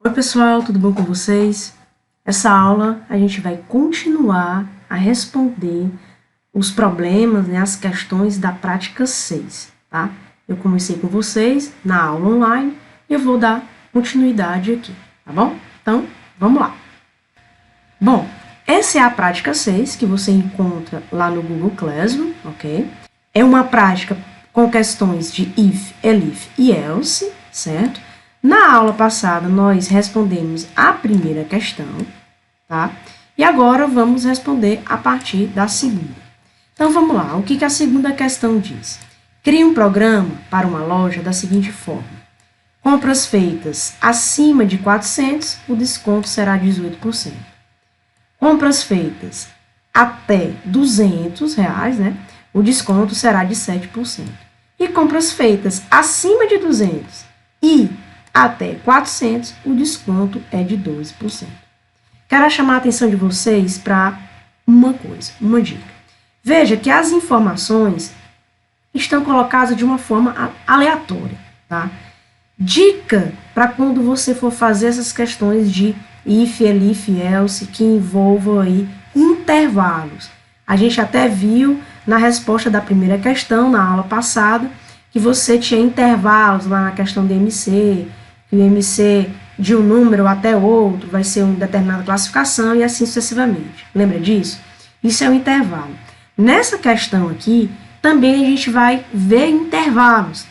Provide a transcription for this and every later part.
Oi pessoal, tudo bom com vocês? Essa aula a gente vai continuar a responder os problemas, as questões da prática 6, tá? Eu comecei com vocês na aula online e eu vou dar continuidade aqui, tá bom? Então, vamos lá. Bom, essa é a prática 6 que você encontra lá no Google Classroom, ok? É uma prática com questões de if, elif e else, certo? Na aula passada, nós respondemos a primeira questão, tá? E agora vamos responder a partir da segunda. Então, vamos lá. O que a segunda questão diz? Crie um programa para uma loja da seguinte forma. Compras feitas acima de 400, o desconto será 18%. Compras feitas até R$200, né? O desconto será de 7%. E compras feitas acima de 200 e até 400, o desconto é de 12%. Quero chamar a atenção de vocês para uma coisa, uma dica. Veja que as informações estão colocadas de uma forma aleatória, tá? Dica para quando você for fazer essas questões de if, elif, else, que envolvam aí intervalos. A gente até viu na resposta da primeira questão, na aula passada, que você tinha intervalos lá na questão do MC, que o MC de um número até outro vai ser uma determinada classificação e assim sucessivamente. Lembra disso? Isso é um intervalo. Nessa questão aqui, também a gente vai ver intervalos.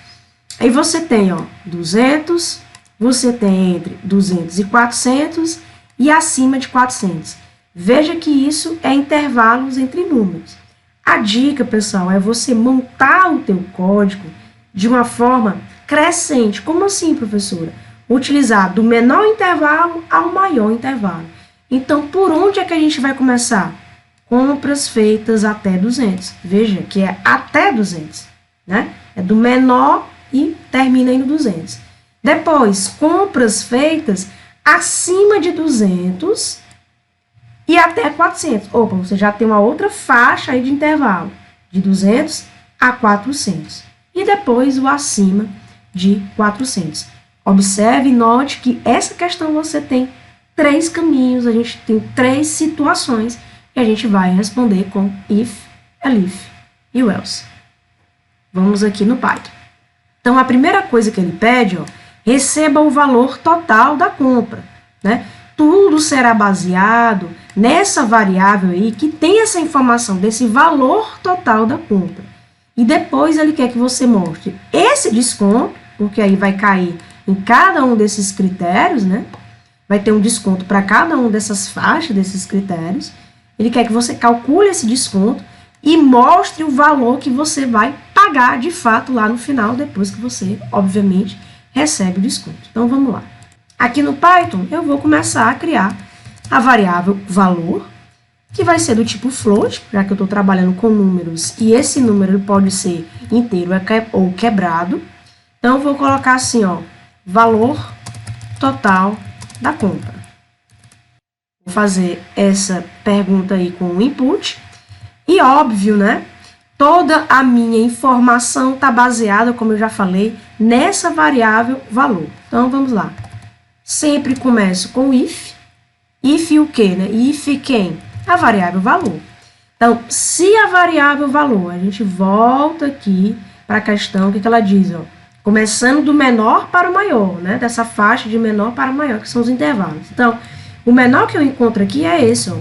Aí você tem, 200, você tem entre 200 e 400 e acima de 400. Veja que isso é intervalos entre números. A dica, pessoal, é você montar o teu código de uma forma crescente. Como assim, professora? Utilizar do menor intervalo ao maior intervalo. Então, por onde é que a gente vai começar? Compras feitas até 200. Veja que é até 200, né? É do menor e termina em 200. Depois, compras feitas acima de 200 e até 400. Opa, você já tem uma outra faixa aí de intervalo, de 200 a 400. E depois o acima de 400. Observe e note que essa questão você tem 3 caminhos, a gente tem 3 situações e a gente vai responder com if, elif e o else. Vamos aqui no Python. Então, a primeira coisa que ele pede, receba o valor total da compra, né? Tudo será baseado nessa variável aí que tem essa informação desse valor total da compra. E depois ele quer que você mostre esse desconto, porque aí vai cair em cada um desses critérios, né? Vai ter um desconto para cada uma dessas faixas, desses critérios. Ele quer que você calcule esse desconto e mostre o valor que você vai pagar de fato lá no final, depois que você, obviamente, recebe o desconto. Então, vamos lá. Aqui no Python, eu vou começar a criar a variável valor, que vai ser do tipo float, já que eu estou trabalhando com números, e esse número pode ser inteiro ou quebrado. Então, eu vou colocar assim, valor total da compra. Vou fazer essa pergunta aí com o input. E óbvio, né? Toda a minha informação está baseada, como eu já falei, nessa variável valor. Então, vamos lá. Sempre começo com if. If o quê, né? If quem? A variável valor. Então, se a variável valor, a gente volta aqui para a questão, o que ela diz, começando do menor para o maior, né? Dessa faixa de menor para o maior, que são os intervalos. Então, o menor que eu encontro aqui é esse,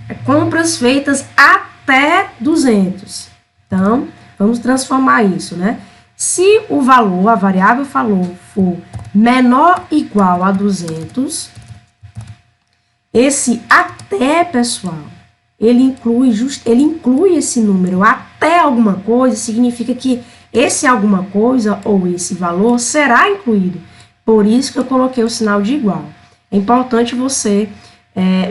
é compras feitas até 200. Então, vamos transformar isso, né? Se o valor, a variável valor, for menor ou igual a 200, esse até, pessoal, ele inclui esse número até alguma coisa, significa que esse alguma coisa ou esse valor será incluído. Por isso que eu coloquei o sinal de igual. É importante você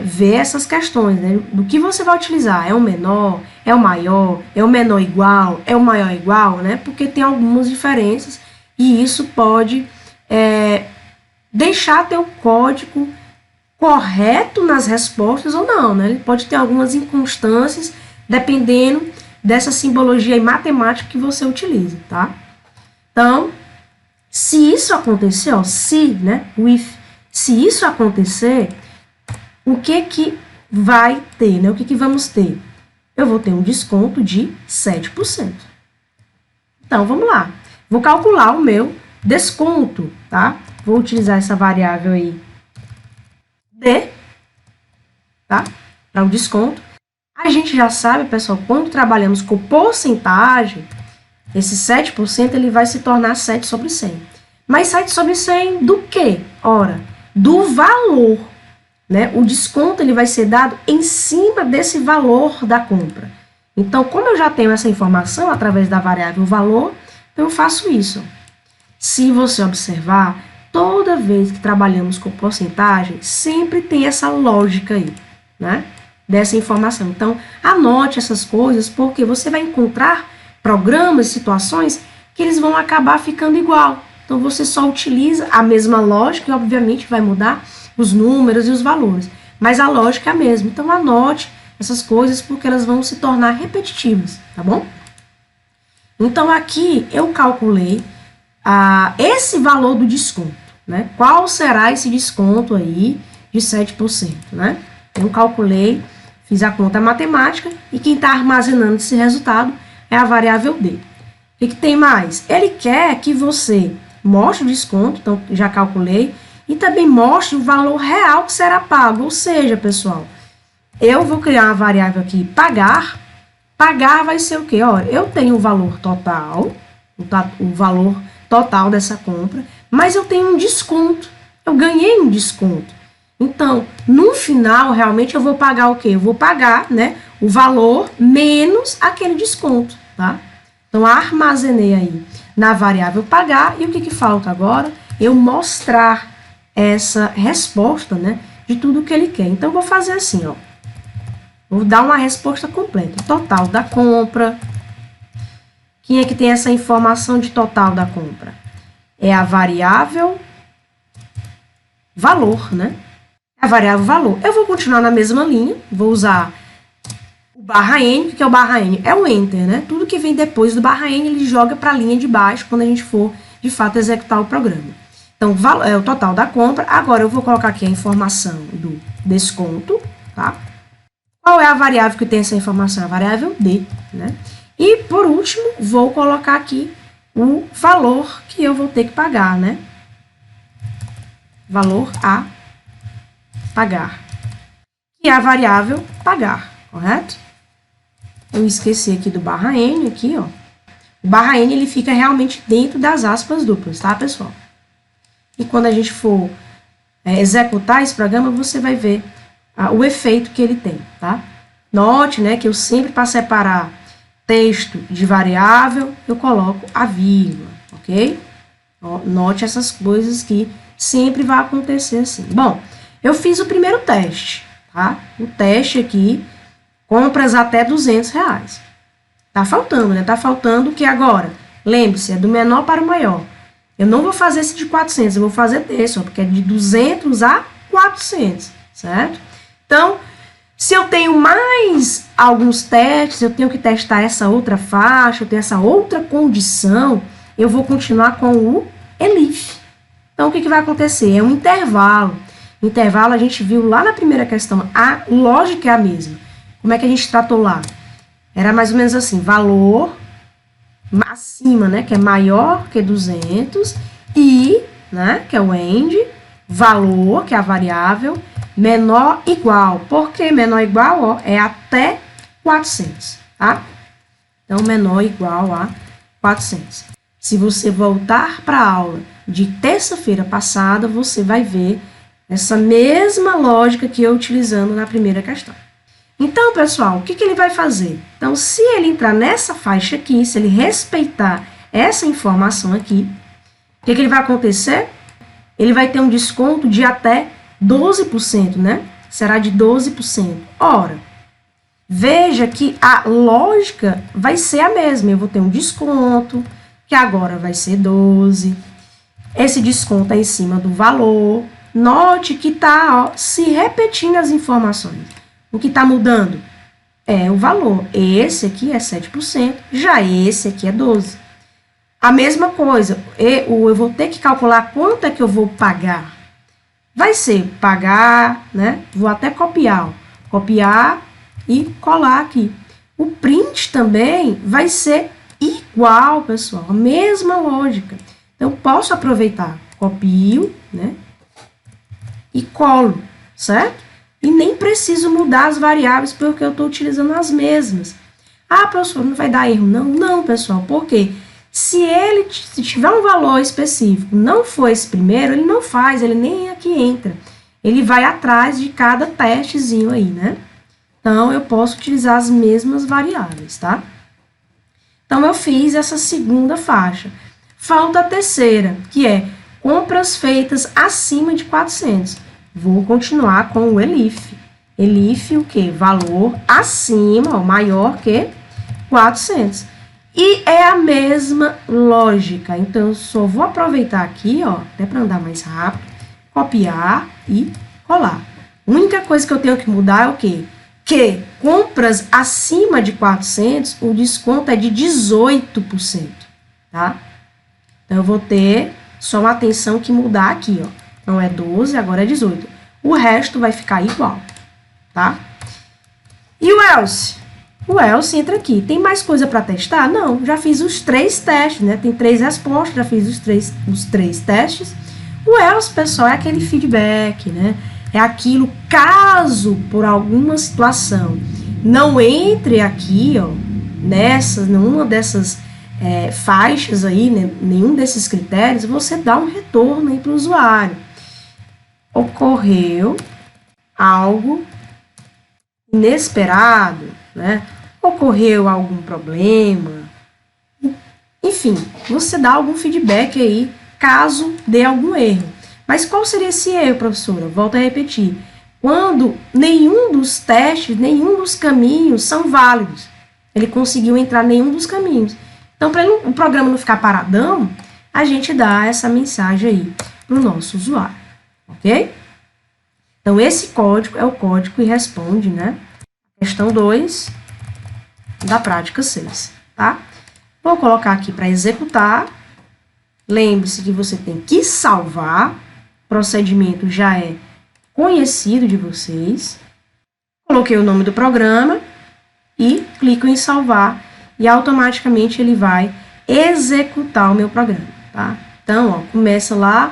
ver essas questões, né? Do que você vai utilizar. É o menor, é o maior, é o menor igual, é o maior igual, né? Porque tem algumas diferenças e isso pode deixar teu código correto nas respostas ou não, né? Ele pode ter algumas inconstâncias dependendo dessa simbologia matemática que você utiliza, tá? Então, se isso acontecer, se, né? O if Se isso acontecer, o que vai ter, né? O que vamos ter? Eu vou ter um desconto de 7%. Então, vamos lá. Vou calcular o meu desconto, tá? Vou utilizar essa variável aí, D, tá? Para o desconto. A gente já sabe, pessoal, quando trabalhamos com porcentagem, esse 7% ele vai se tornar 7 sobre 100. Mas 7 sobre 100 do quê? Ora, do valor, né? O desconto ele vai ser dado em cima desse valor da compra. Então, como eu já tenho essa informação através da variável valor, eu faço isso. Se você observar, toda vez que trabalhamos com porcentagem, sempre tem essa lógica aí, né? Dessa informação. Então, anote essas coisas, porque você vai encontrar programas, situações, que eles vão acabar ficando igual. Então, você só utiliza a mesma lógica e, obviamente, vai mudar os números e os valores. Mas a lógica é a mesma. Então, anote essas coisas, porque elas vão se tornar repetitivas, tá bom? Então, aqui eu calculei esse valor do desconto, né? Qual será esse desconto aí de 7%, né? Eu calculei, fiz a conta matemática e quem está armazenando esse resultado é a variável D. O que tem mais? Ele quer que você mostre o desconto, então já calculei, e também mostre o valor real que será pago. Ou seja, pessoal, eu vou criar uma variável aqui, pagar. Pagar vai ser o quê? Olha, eu tenho o valor total, o valor total dessa compra, mas eu tenho um desconto. Eu ganhei um desconto. Então, no final, realmente, eu vou pagar o quê? Eu vou pagar, né, o valor menos aquele desconto, tá? Então, armazenei aí na variável pagar, e o que falta agora? Eu mostrar essa resposta, né, de tudo que ele quer. Então, eu vou fazer assim, ó. Vou dar uma resposta completa. Total da compra. Quem é que tem essa informação de total da compra? É a variável valor, né? A variável valor. Eu vou continuar na mesma linha, vou usar o barra N. O que é o barra N? É o Enter, né? Tudo que vem depois do barra N, ele joga para a linha de baixo quando a gente for, de fato, executar o programa. Então, é o total da compra. Agora, eu vou colocar aqui a informação do desconto, tá? Qual é a variável que tem essa informação? A variável D, né? E, por último, vou colocar aqui o valor que eu vou ter que pagar, né? Valor a pagar. E a variável pagar, correto? Eu esqueci aqui do barra N, aqui, ó. O barra N, ele fica realmente dentro das aspas duplas, tá, pessoal? E quando a gente for executar esse programa, você vai ver o efeito que ele tem, tá? Note, né, que eu sempre, para separar texto de variável, eu coloco a vírgula, ok? Note essas coisas que sempre vai acontecer assim. Bom, eu fiz o primeiro teste, tá? O teste aqui, compras até R$200. Tá faltando, né? Tá faltando que agora, lembre-se, é do menor para o maior. Eu não vou fazer esse de 400, eu vou fazer desse, ó, porque é de 200 a 400, certo? Então, se eu tenho mais alguns testes, eu tenho que testar essa outra faixa, eu tenho essa outra condição, eu vou continuar com o elif. Então, o que vai acontecer? É um intervalo. Intervalo, a gente viu lá na primeira questão, a lógica é a mesma. Como é que a gente tratou lá? Era mais ou menos assim, valor acima, né, que é maior que 200, e, né, que é o end, valor, que é a variável, menor igual. Por que menor igual? Ó, é até 400, tá? Então, menor igual a 400. Se você voltar para a aula de terça-feira passada, você vai ver essa mesma lógica que eu utilizando na primeira questão. Então, pessoal, o que ele vai fazer? Então, se ele entrar nessa faixa aqui, se ele respeitar essa informação aqui, o que ele vai acontecer? Ele vai ter um desconto de até 12%, né? Será de 12%. Ora, veja que a lógica vai ser a mesma. Eu vou ter um desconto, que agora vai ser 12%. Esse desconto é em cima do valor. Note que está se repetindo as informações. O que está mudando é o valor. Esse aqui é 7%, já esse aqui é 12%. A mesma coisa, eu vou ter que calcular quanto é que eu vou pagar. vai ser pagar, né? Vou até copiar, ó. Copiar e colar aqui. O print também vai ser igual, pessoal, a mesma lógica. Então, posso aproveitar, copio, né? E colo, certo? E nem preciso mudar as variáveis porque eu estou utilizando as mesmas. Ah, professor, não vai dar erro? Não, não, pessoal, por quê? Se tiver um valor específico, não for esse primeiro, ele não faz, ele nem aqui entra. Ele vai atrás de cada testezinho aí, né? Então, eu posso utilizar as mesmas variáveis, tá? Então, eu fiz essa segunda faixa. Falta a terceira, que é compras feitas acima de 400. Vou continuar com o ELIF. ELIF, o quê? Valor acima, ó, maior que 400. E é a mesma lógica. Então, eu só vou aproveitar aqui, ó, até para andar mais rápido, copiar e colar. A única coisa que eu tenho que mudar é o quê? Que compras acima de 400, o desconto é de 18%, tá? Então, eu vou ter só uma atenção que mudar aqui, ó. Não é 12, agora é 18. O resto vai ficar igual, tá? E o else? O else entra aqui. Tem mais coisa para testar? Não, já fiz os 3 testes, né? Tem 3 respostas, já fiz os três testes. O else, pessoal, é aquele feedback, né? É aquilo, caso por alguma situação não entre aqui, ó, nenhuma dessas faixas aí, né? Nenhum desses critérios, você dá um retorno aí para o usuário. Ocorreu algo inesperado, né? Ocorreu algum problema, enfim, você dá algum feedback aí, caso dê algum erro. Mas qual seria esse erro, professora? Volto a repetir. Quando nenhum dos testes, nenhum dos caminhos são válidos. Ele conseguiu entrar em nenhum dos caminhos. Então, para o programa não ficar paradão, a gente dá essa mensagem aí para o nosso usuário. Ok? Então, esse código é o código que responde, né? Questão 2 da prática 6, tá? Vou colocar aqui para executar. Lembre-se que você tem que salvar. O procedimento já é conhecido de vocês. Coloquei o nome do programa e clico em salvar e automaticamente ele vai executar o meu programa, tá? Então, ó, começa lá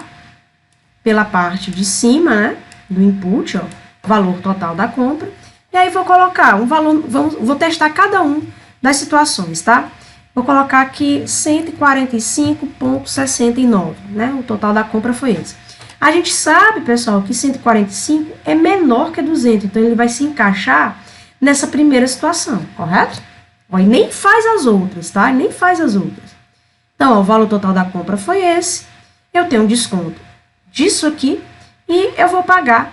pela parte de cima, né, do input, ó, valor total da compra. E aí vou colocar um valor, vou testar cada um das situações, tá? Vou colocar aqui 145,69, né? O total da compra foi esse. A gente sabe, pessoal, que 145 é menor que 200, então ele vai se encaixar nessa primeira situação, correto? Ó, e nem faz as outras, tá? Nem faz as outras. Então, ó, o valor total da compra foi esse. Eu tenho um desconto disso aqui e eu vou pagar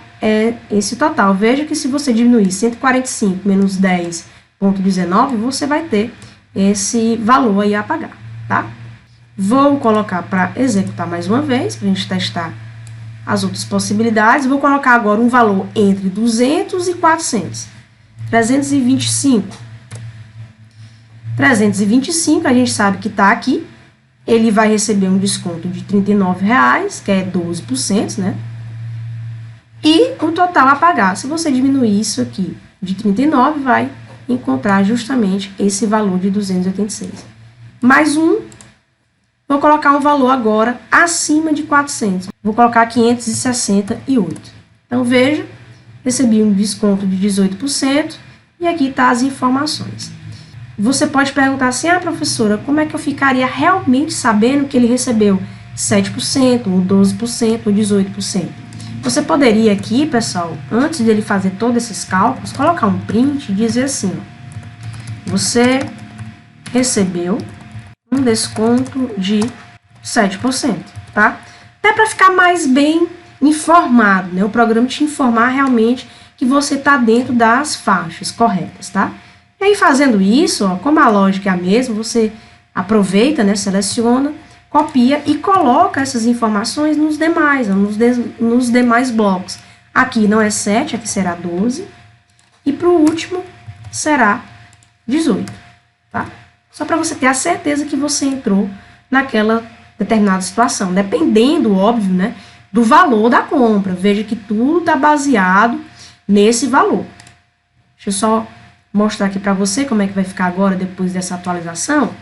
esse total. Veja que se você diminuir 145 menos 10,19, você vai ter esse valor aí a pagar, tá? Vou colocar para executar mais uma vez, para a gente testar as outras possibilidades. Vou colocar agora um valor entre 200 e 400. 325. 325, a gente sabe que está aqui. Ele vai receber um desconto de R$ 39,00, que é 12%, né? E o total a pagar. Se você diminuir isso aqui de 39, vai encontrar justamente esse valor de 286. Mais um, vou colocar um valor agora acima de 400. Vou colocar 568. Então, veja, recebi um desconto de 18% e aqui tá as informações. Você pode perguntar assim, professora, como é que eu ficaria realmente sabendo que ele recebeu 7%, ou 12%, ou 18%? Você poderia aqui, pessoal, antes dele fazer todos esses cálculos, colocar um print e dizer assim, ó, você recebeu um desconto de 7%, tá? Até para ficar mais bem informado, né? O programa te informar realmente que você está dentro das faixas corretas, tá? E aí, fazendo isso, ó, como a lógica é a mesma, você aproveita, né, seleciona, copia e coloca essas informações nos demais, ó, nos demais blocos. Aqui não é 7, aqui será 12. E para o último será 18, tá? Só para você ter a certeza que você entrou naquela determinada situação. Dependendo, óbvio, né, do valor da compra. Veja que tudo está baseado nesse valor. Deixa eu só mostrar aqui para você como é que vai ficar agora depois dessa atualização. Vou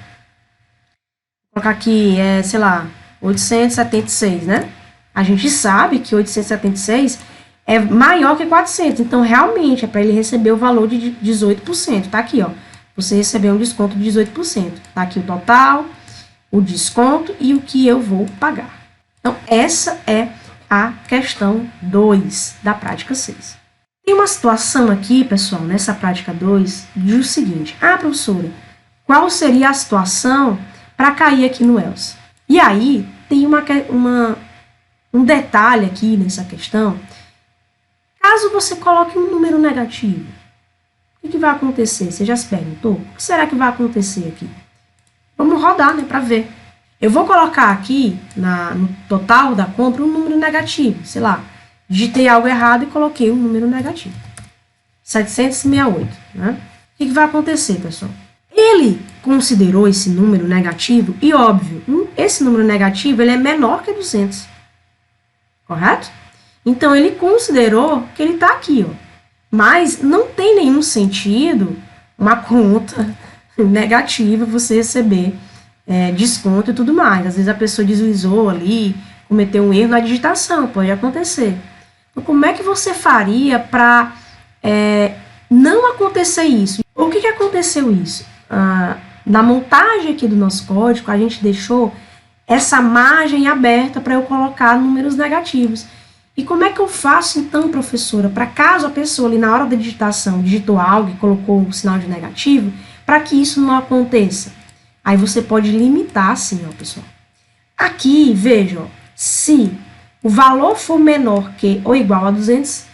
colocar aqui, sei lá, 876, né? A gente sabe que 876 é maior que 400, então realmente é para ele receber o valor de 18%. Tá aqui, ó. Você recebeu um desconto de 18%. Tá aqui o total, o desconto e o que eu vou pagar. Então, essa é a questão 2 da prática 6. Tem uma situação aqui, pessoal, nessa prática 2, diz o seguinte: ah, professora, qual seria a situação para cair aqui no else? E aí, tem um detalhe aqui nessa questão. Caso você coloque um número negativo, o que vai acontecer? Você já se perguntou? O que será que vai acontecer aqui? Vamos rodar, né, para ver. Eu vou colocar aqui, no total da compra, um número negativo. Sei lá, digitei algo errado e coloquei um número negativo. 768, né? O que vai acontecer, pessoal? Ele considerou esse número negativo e, óbvio, esse número negativo ele é menor que 200. Correto? Então, ele considerou que ele está aqui, ó. Mas não tem nenhum sentido uma conta negativa você receber desconto e tudo mais. Às vezes a pessoa deslizou ali, cometeu um erro na digitação, pode acontecer. Então, como é que você faria para não acontecer isso? O que aconteceu isso? Na montagem aqui do nosso código, a gente deixou essa margem aberta para eu colocar números negativos. E como é que eu faço, então, professora, para caso a pessoa ali na hora da digitação digitou algo e colocou um sinal de negativo, para que isso não aconteça? Aí você pode limitar assim, ó, pessoal. Aqui, veja, ó, se o valor for menor que ou igual a 200,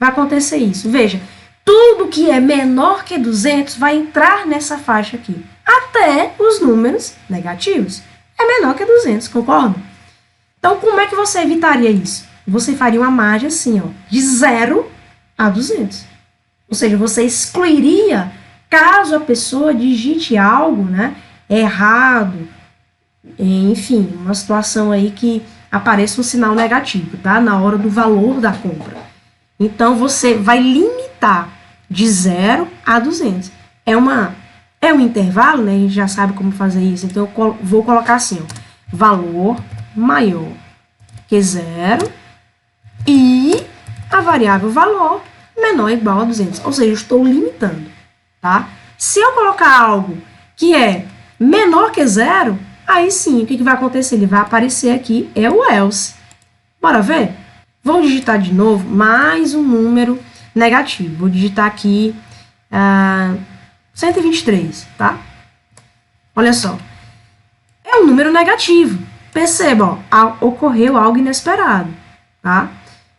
vai acontecer isso. Veja, tudo que é menor que 200 vai entrar nessa faixa aqui. Até os números negativos. É menor que 200, concorda? Então, como é que você evitaria isso? Você faria uma margem assim, ó, de 0 a 200. Ou seja, você excluiria caso a pessoa digite algo, né, errado, enfim, uma situação aí que apareça um sinal negativo, tá? Na hora do valor da compra. Então, você vai limitar de 0 a 200. É um intervalo, né? A gente já sabe como fazer isso. Então, eu vou colocar assim, ó, valor maior que 0 e a variável valor menor ou igual a 200. Ou seja, eu estou limitando, tá? Se eu colocar algo que é menor que 0, aí sim, o que vai acontecer? Ele vai aparecer aqui, é o else. Bora ver? Vou digitar de novo mais um número negativo. Vou digitar aqui 123, tá? Olha só. É um número negativo. Perceba, ó, ocorreu algo inesperado, tá?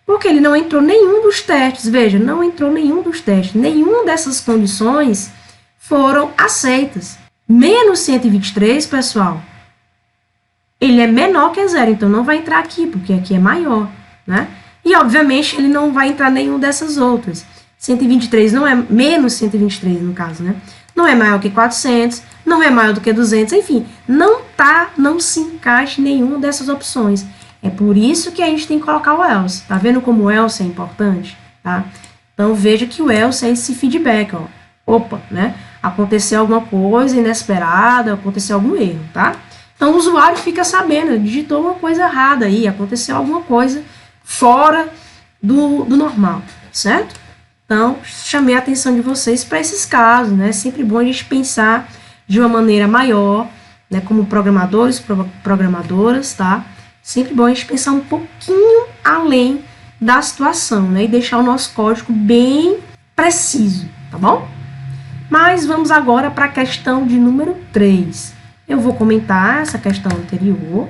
Porque ele não entrou nenhum dos testes. Veja, não entrou nenhum dos testes. Nenhuma dessas condições foram aceitas. Menos 123, pessoal, ele é menor que 0, então não vai entrar aqui, porque aqui é maior, né? E, obviamente, ele não vai entrar nenhum dessas outras. 123 não é, menos 123 no caso, né? Não é maior que 400, não é maior do que 200, enfim, não se encaixa em nenhuma dessas opções. É por isso que a gente tem que colocar o else. Tá vendo como o else é importante? Tá? Então, veja que o else é esse feedback, ó. Opa, né? Aconteceu alguma coisa inesperada, aconteceu algum erro, tá? Então, o usuário fica sabendo, digitou uma coisa errada aí, aconteceu alguma coisa fora do normal, certo? Então, chamei a atenção de vocês para esses casos, né? É sempre bom a gente pensar de uma maneira maior, né? Como programadores, programadoras, tá? Sempre bom a gente pensar um pouquinho além da situação, né? E deixar o nosso código bem preciso, tá bom? Mas vamos agora para a questão de número 3. Eu vou comentar essa questão anterior.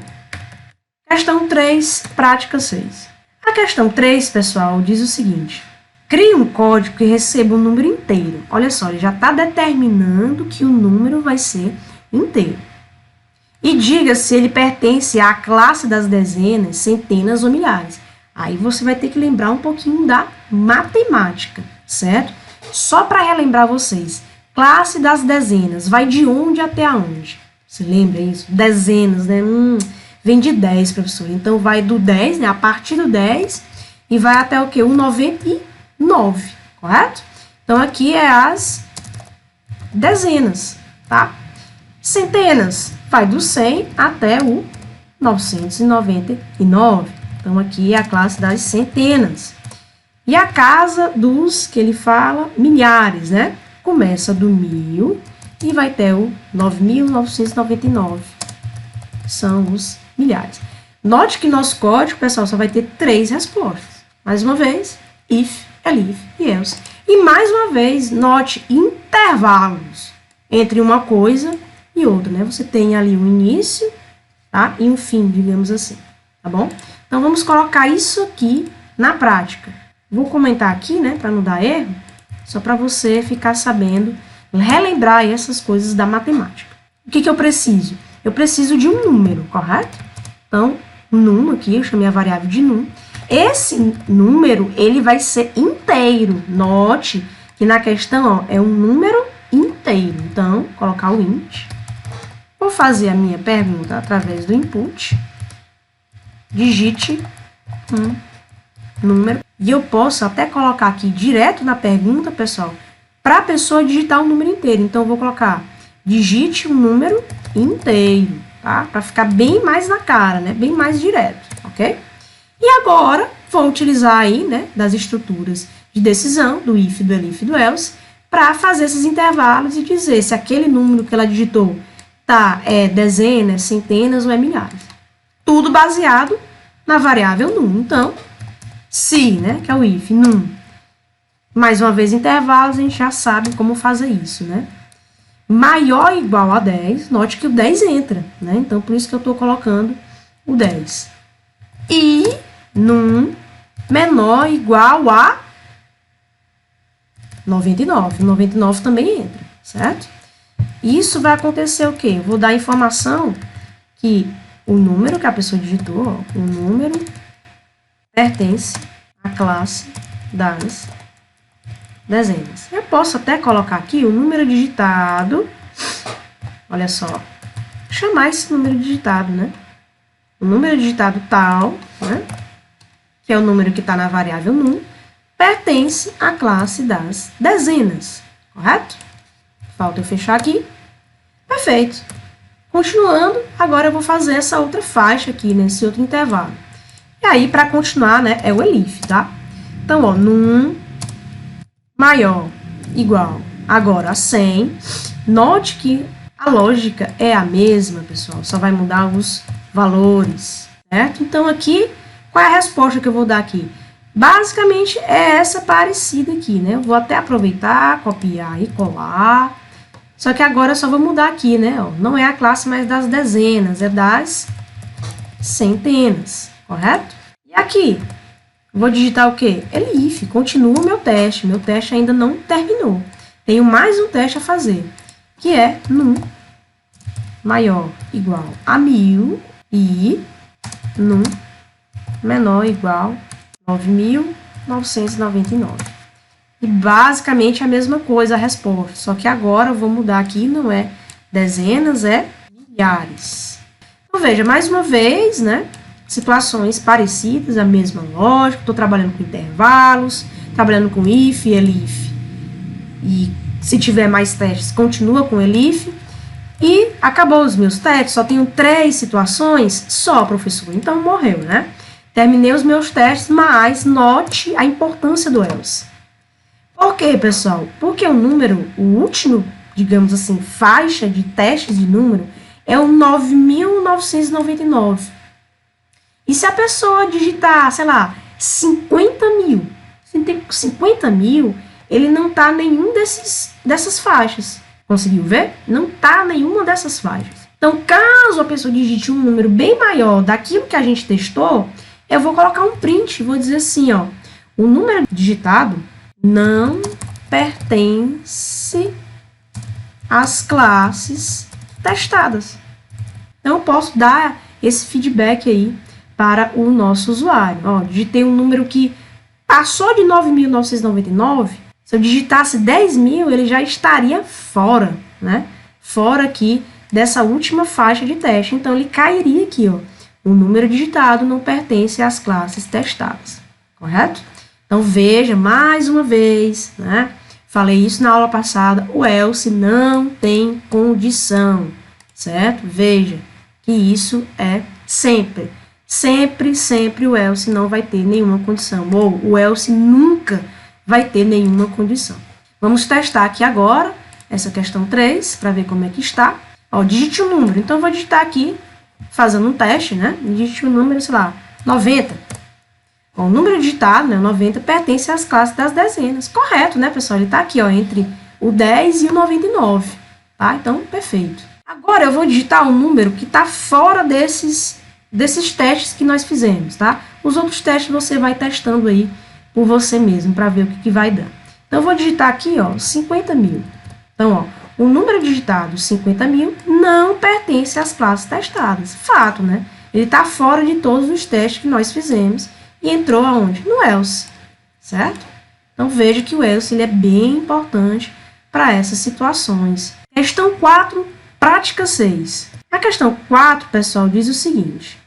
Questão 3, prática 6. A questão 3, pessoal, diz o seguinte: crie um código que receba um número inteiro. Olha só, ele já está determinando que o número vai ser inteiro. E diga se ele pertence à classe das dezenas, centenas ou milhares. Aí você vai ter que lembrar um pouquinho da matemática, certo? Só para relembrar vocês, classe das dezenas vai de onde até aonde? Você lembra isso? Dezenas, né? vem de 10, professor. Então, vai do 10, né? A partir do 10 e vai até o quê? O 99, correto? Então, aqui é as dezenas, tá? Centenas vai do 100 até o 999. Então, aqui é a classe das centenas. E a casa dos, que ele fala, milhares, né? Começa do 1000 e vai até o 9.999. São os milhares. Note que nosso código, pessoal, só vai ter 3 respostas. Mais uma vez, if, elif e else. E mais uma vez, note intervalos entre uma coisa e outra, né? Você tem ali um início, tá? E um fim, digamos assim, tá bom? Então, vamos colocar isso aqui na prática. Vou comentar aqui, né, para não dar erro, só para você ficar sabendo, relembrar aí essas coisas da matemática. O que eu preciso? Eu preciso de um número, correto? Então, num aqui, eu chamei a variável de num. Esse número, ele vai ser inteiro. Note que na questão, ó, é um número inteiro. Então, colocar o int. Vou fazer a minha pergunta através do input. Digite um número. E eu posso até colocar aqui direto na pergunta, pessoal, para a pessoa digitar o número inteiro. Então, eu vou colocar, digite um número inteiro, tá? Para ficar bem mais na cara, né? Bem mais direto, ok? E agora, vou utilizar aí, né, das estruturas de decisão, do if, do elif e do else, para fazer esses intervalos e dizer se aquele número que ela digitou é dezenas, centenas ou é milhares. Tudo baseado na variável num. Então, se, né, que é o if, num, mais uma vez intervalos, a gente já sabe como fazer isso, né? Maior ou igual a 10, note que o 10 entra, né? Então, por isso que eu estou colocando o 10. E num menor ou igual a 99. O 99 também entra, certo? Isso vai acontecer o quê? Eu vou dar a informação que o número que a pessoa digitou, ó, o número pertence à classe das dezenas. Eu posso até colocar aqui o número digitado, olha só, chamar esse número digitado, né? O número digitado tal, né, que é o número que está na variável num, pertence à classe das dezenas, correto? Falta eu fechar aqui. Perfeito. Continuando, agora eu vou fazer essa outra faixa aqui, nesse outro intervalo. E aí, para continuar, né, é o elif, tá? Então, ó, num maior, igual, agora a 100. Note que a lógica é a mesma, pessoal, só vai mudar os valores, certo? Então, aqui, qual é a resposta que eu vou dar aqui? Basicamente, é essa parecida aqui, né? Eu vou até aproveitar, copiar e colar. Só que agora eu só vou mudar aqui, né? Ó, não é a classe mais das dezenas, é das centenas, correto? E aqui, vou digitar o quê? Elif, continua o meu teste. Meu teste ainda não terminou. Tenho mais um teste a fazer, que é num maior igual a 1000 e num menor igual a 9.999. E basicamente a mesma coisa a resposta, só que agora eu vou mudar aqui, não é dezenas, é milhares. Então, veja, mais uma vez, né, situações parecidas, a mesma lógica, estou trabalhando com intervalos, trabalhando com if, elif, e se tiver mais testes, continua com elif, e acabou os meus testes, só tenho 3 situações, só, professor, então morreu, né? Terminei os meus testes, mas note a importância do else. Por quê, pessoal? Porque o número, o último, digamos assim, faixa de testes de número é o 9.999. E se a pessoa digitar, sei lá, 50.000, se tem 50.000, ele não está nenhum dessas faixas. Conseguiu ver? Não está nenhuma dessas faixas. Então, caso a pessoa digite um número bem maior daquilo que a gente testou, eu vou colocar um print, vou dizer assim, ó, o número digitado não pertence às classes testadas. Então, eu posso dar esse feedback aí para o nosso usuário. Ó, digitei um número que passou de 9.999, se eu digitasse 10.000, ele já estaria fora, né? Fora aqui dessa última faixa de teste. Então, ele cairia aqui, ó, o número digitado não pertence às classes testadas, correto? Então, veja mais uma vez, né? Falei isso na aula passada, o else não tem condição, certo? Veja que isso é sempre. Sempre o else não vai ter nenhuma condição, ou o else nunca vai ter nenhuma condição. Vamos testar aqui agora essa questão 3, para ver como é que está. Ó, digite o número. Então, eu vou digitar aqui, fazendo um teste, né? Digite o número, sei lá, 90. Ó, o número digitado, né, 90, pertence às classes das dezenas. Correto, né, pessoal? Ele está aqui, ó, entre o 10 e o 99, tá? Então, perfeito. Agora, eu vou digitar um número que está fora desses testes que nós fizemos, tá? Os outros testes você vai testando aí por você mesmo, para ver o que vai dar. Então, eu vou digitar aqui, ó, 50 mil. Então, ó, o número digitado 50 mil não pertence às classes testadas. Fato, né? Ele está fora de todos os testes que nós fizemos e entrou aonde? No else, certo? Então, veja que o else ele é bem importante para essas situações. Questão 4, prática 6. A questão 4, pessoal, diz o seguinte.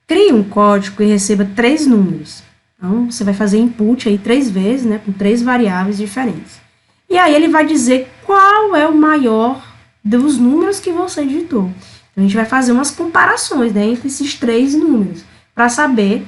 Crie um código e receba 3 números. Então, você vai fazer input aí 3 vezes, né? Com 3 variáveis diferentes. E aí ele vai dizer qual é o maior dos números que você digitou. Então, a gente vai fazer umas comparações, né, entre esses 3 números, para saber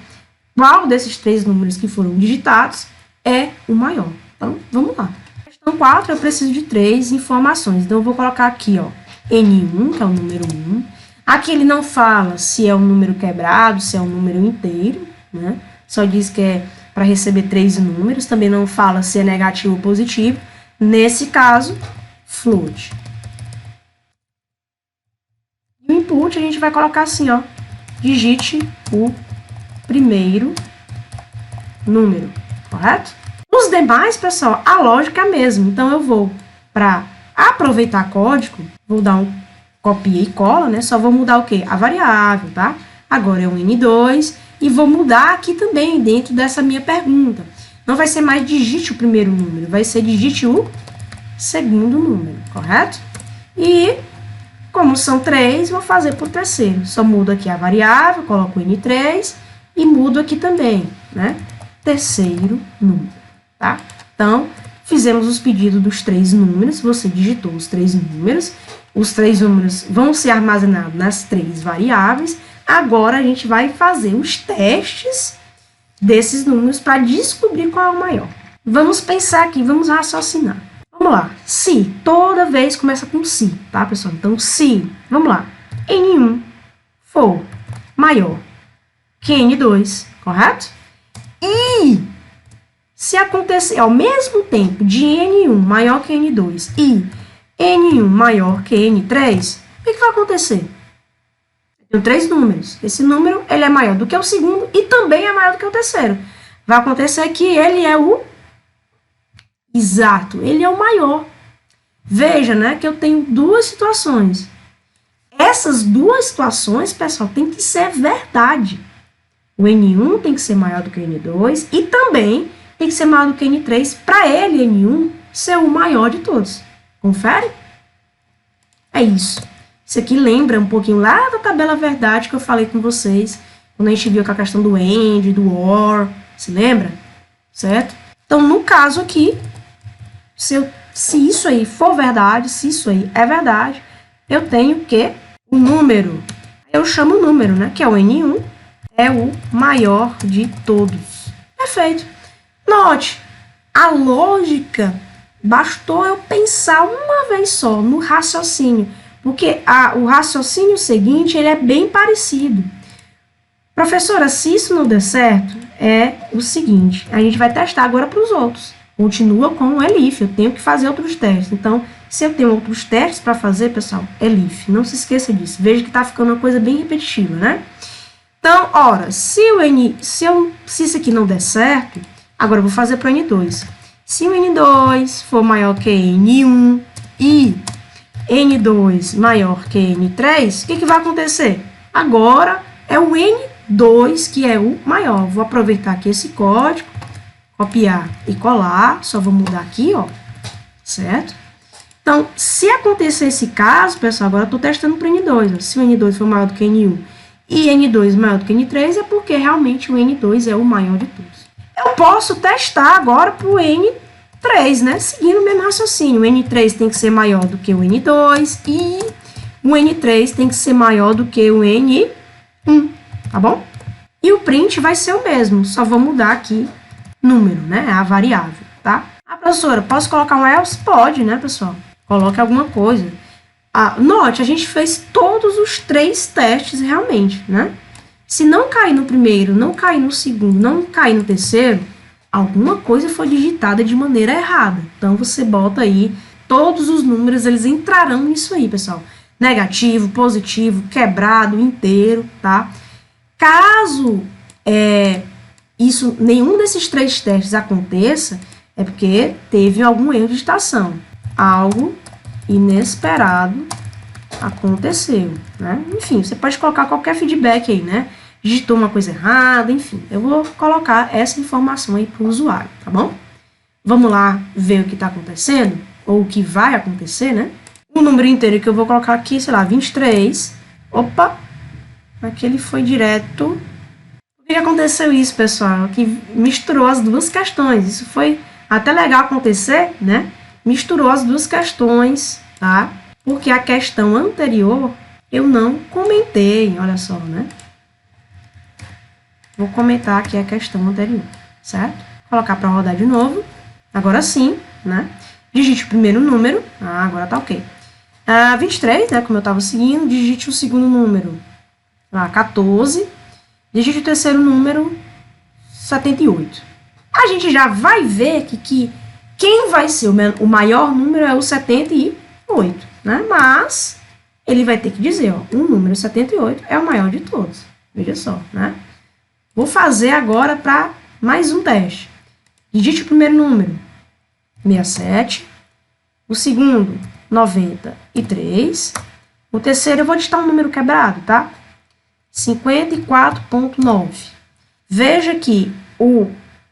qual desses 3 números que foram digitados é o maior. Então, vamos lá. Questão 4, eu preciso de 3 informações. Então, eu vou colocar aqui, ó, N1, que é o número 1. Aqui ele não fala se é um número quebrado, se é um número inteiro, né? Só diz que é para receber 3 números. Também não fala se é negativo ou positivo. Nesse caso, float. E o input a gente vai colocar assim, ó. Digite o primeiro número, correto? Os demais, pessoal, a lógica é a mesma. Então, eu vou, para aproveitar código, vou dar um copia e cola, né? Só vou mudar o quê? A variável, tá? Agora é um N2 e vou mudar aqui também dentro dessa minha pergunta. Não vai ser mais digite o primeiro número, vai ser digite o segundo número, correto? E, como são 3, vou fazer por terceiro. Só mudo aqui a variável, coloco o N3 e mudo aqui também, né? Terceiro número, tá? Então, fizemos os pedidos dos 3 números, você digitou os 3 números vão ser armazenados nas 3 variáveis. Agora, a gente vai fazer os testes desses números para descobrir qual é o maior. Vamos pensar aqui, vamos raciocinar. Vamos lá, se, toda vez começa com se, tá, pessoal? Então, se, vamos lá, N1 for maior que N2, correto? E, se acontecer ao mesmo tempo de N1 maior que N2 e N1 maior que N3, o que vai acontecer? Eu tenho 3 números. Esse número ele é maior do que o segundo e também é maior do que o terceiro. Vai acontecer que ele é o exato, ele é o maior. Veja, né, que eu tenho 2 situações. Essas 2 situações, pessoal, tem que ser verdade. O N1 tem que ser maior do que o N2 e também tem que ser maior do que o N3 para ele, N1, ser o maior de todos. Confere? É isso. Isso aqui lembra um pouquinho lá da tabela verdade que eu falei com vocês, quando a gente viu com a questão do AND, do OR, se lembra? Certo? Então, no caso aqui, se isso aí for verdade, se isso aí é verdade, eu tenho que o número, eu chamo o número, né, que é o N1, é o maior de todos. Perfeito. Note, a lógica, bastou eu pensar uma vez só no raciocínio, porque o raciocínio seguinte, ele é bem parecido. Professora, se isso não der certo, é o seguinte, a gente vai testar agora para os outros. Continua com o elif, eu tenho que fazer outros testes. Então, se eu tenho outros testes para fazer, pessoal, elif, não se esqueça disso. Veja que está ficando uma coisa bem repetitiva, né? Então, ora, se isso aqui não der certo, agora eu vou fazer para o N2. Se o N2 for maior que N1 e N2 maior que N3, o que vai acontecer? Agora é o N2 que é o maior. Vou aproveitar aqui esse código, copiar e colar, só vou mudar aqui, ó, certo? Então, se acontecer esse caso, pessoal, agora eu estou testando para o N2, ó, se o N2 for maior do que N1 e N2 maior do que N3 é porque realmente o N2 é o maior de todos. Eu posso testar agora para o N3, né? Seguindo o mesmo raciocínio. O N3 tem que ser maior do que o N2 e o N3 tem que ser maior do que o N1, tá bom? E o print vai ser o mesmo, só vou mudar aqui número, né? A variável, tá? Ah, professora, posso colocar um else? Pode, né, pessoal? Coloque alguma coisa. Ah, note, a gente fez todos os 3 testes realmente, né? Se não cair no primeiro, não cair no segundo, não cair no terceiro, alguma coisa foi digitada de maneira errada. Então, você bota aí, todos os números, eles entrarão nisso aí, pessoal. Negativo, positivo, quebrado, inteiro, tá? Caso nenhum desses 3 testes aconteça, é porque teve algum erro de digitação. Algo inesperado aconteceu, né? Enfim, você pode colocar qualquer feedback aí, né? Digitou uma coisa errada, enfim. Eu vou colocar essa informação aí para o usuário, tá bom? Vamos lá ver o que está acontecendo, ou o que vai acontecer, né? O número inteiro que eu vou colocar aqui, sei lá, 23. Opa! Aqui ele foi direto. Por que aconteceu isso, pessoal? Que misturou as duas questões. Isso foi até legal acontecer, né? Misturou as duas questões, tá? Porque a questão anterior eu não comentei, olha só, né? Vou comentar aqui a questão anterior, certo? Vou colocar para rodar de novo. Agora sim, né? Digite o primeiro número. Ah, agora tá ok. 23, né? Como eu estava seguindo. Digite o segundo número. 14. Digite o terceiro número. 78. A gente já vai ver que quem vai ser o maior número é o 78, né? Mas ele vai ter que dizer, ó, o número 78 é o maior de todos. Veja só, né? Vou fazer agora para mais um teste. Digite o primeiro número, 67. O segundo, 93. O terceiro, eu vou digitar um número quebrado, tá? 54,9. Veja que o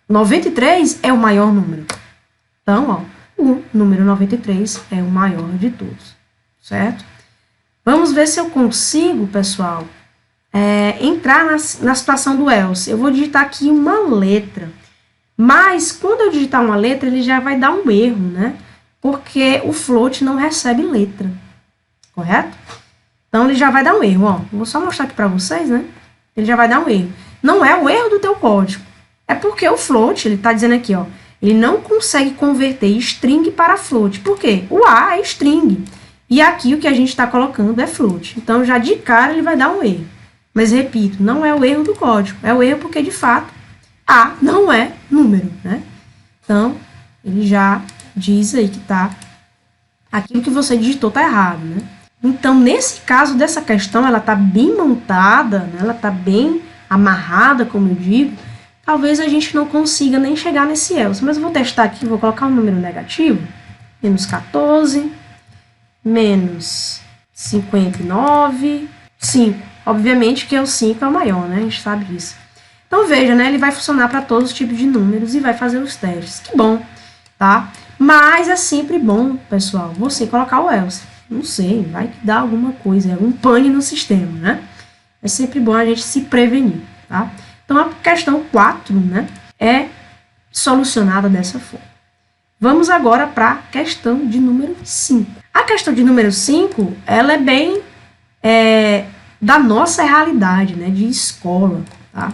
93 é o maior número. Então, ó, o número 93 é o maior de todos, certo? Vamos ver se eu consigo, pessoal, entrar na situação do else. Eu vou digitar aqui uma letra, mas quando eu digitar uma letra, ele já vai dar um erro, né? Porque o float não recebe letra, correto? Então, ele já vai dar um erro, ó. Vou só mostrar aqui para vocês, né? Ele já vai dar um erro. Não é o erro do teu código, é porque o float, ele tá dizendo aqui, ó, ele não consegue converter string para float. Por quê? O A é string. E aqui o que a gente está colocando é float. Então, já de cara, ele vai dar um erro. Mas, repito, não é o erro do código. É o erro porque, de fato, A não é número, né? Então, ele já diz aí que tá... aquilo que você digitou tá errado, né? Então, nesse caso dessa questão, ela tá bem montada, né? Ela tá bem amarrada, como eu digo. Talvez a gente não consiga nem chegar nesse else. Mas eu vou testar aqui, vou colocar um número negativo. Menos 14, menos 59, 5. Obviamente que o 5 é o maior, né? A gente sabe disso. Então, veja, né? Ele vai funcionar para todos os tipos de números e vai fazer os testes. Que bom, tá? Mas é sempre bom, pessoal, você colocar o else. Não sei, vai que dá alguma coisa, algum pane no sistema, né? É sempre bom a gente se prevenir, tá? Então, a questão 4, né, é solucionada dessa forma. Vamos agora para a questão de número 5. A questão de número 5, ela é bem da nossa realidade, né, de escola, tá?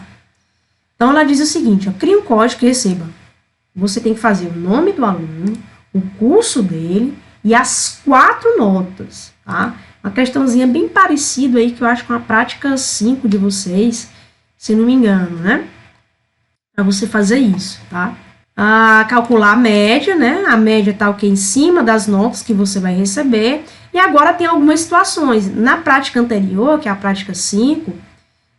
Então, ela diz o seguinte, ó, cria um código que receba. Você tem que fazer o nome do aluno, o curso dele e as 4 notas, tá? Uma questãozinha bem parecida aí, que eu acho com a prática 5 de vocês, se não me engano, né? Para você fazer isso, tá? Calcular a média, né? A média tá o que em cima das notas que você vai receber. E agora tem algumas situações. Na prática anterior, que é a prática 5,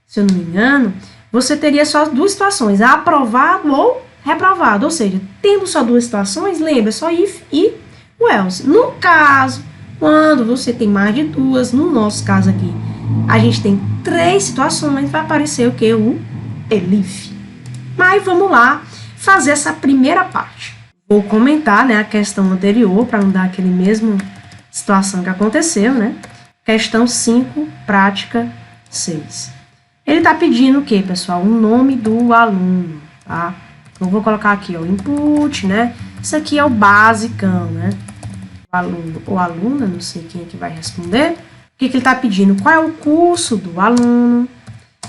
se eu não me engano, você teria só 2 situações, aprovado ou reprovado. Ou seja, tendo só 2 situações, lembra, só if e o else. No caso, quando você tem mais de 2, no nosso caso aqui, a gente tem 3 situações, vai aparecer o que? O elif. Mas vamos lá fazer essa primeira parte. Vou comentar, né, a questão anterior, para não dar aquele mesmo situação que aconteceu, né? Questão 5, prática 6. Ele está pedindo o quê, pessoal? O nome do aluno, tá? Então, eu vou colocar aqui, ó, input, né? Isso aqui é o basicão, né? O aluno ou aluna, não sei quem é que vai responder. O que que ele está pedindo? Qual é o curso do aluno?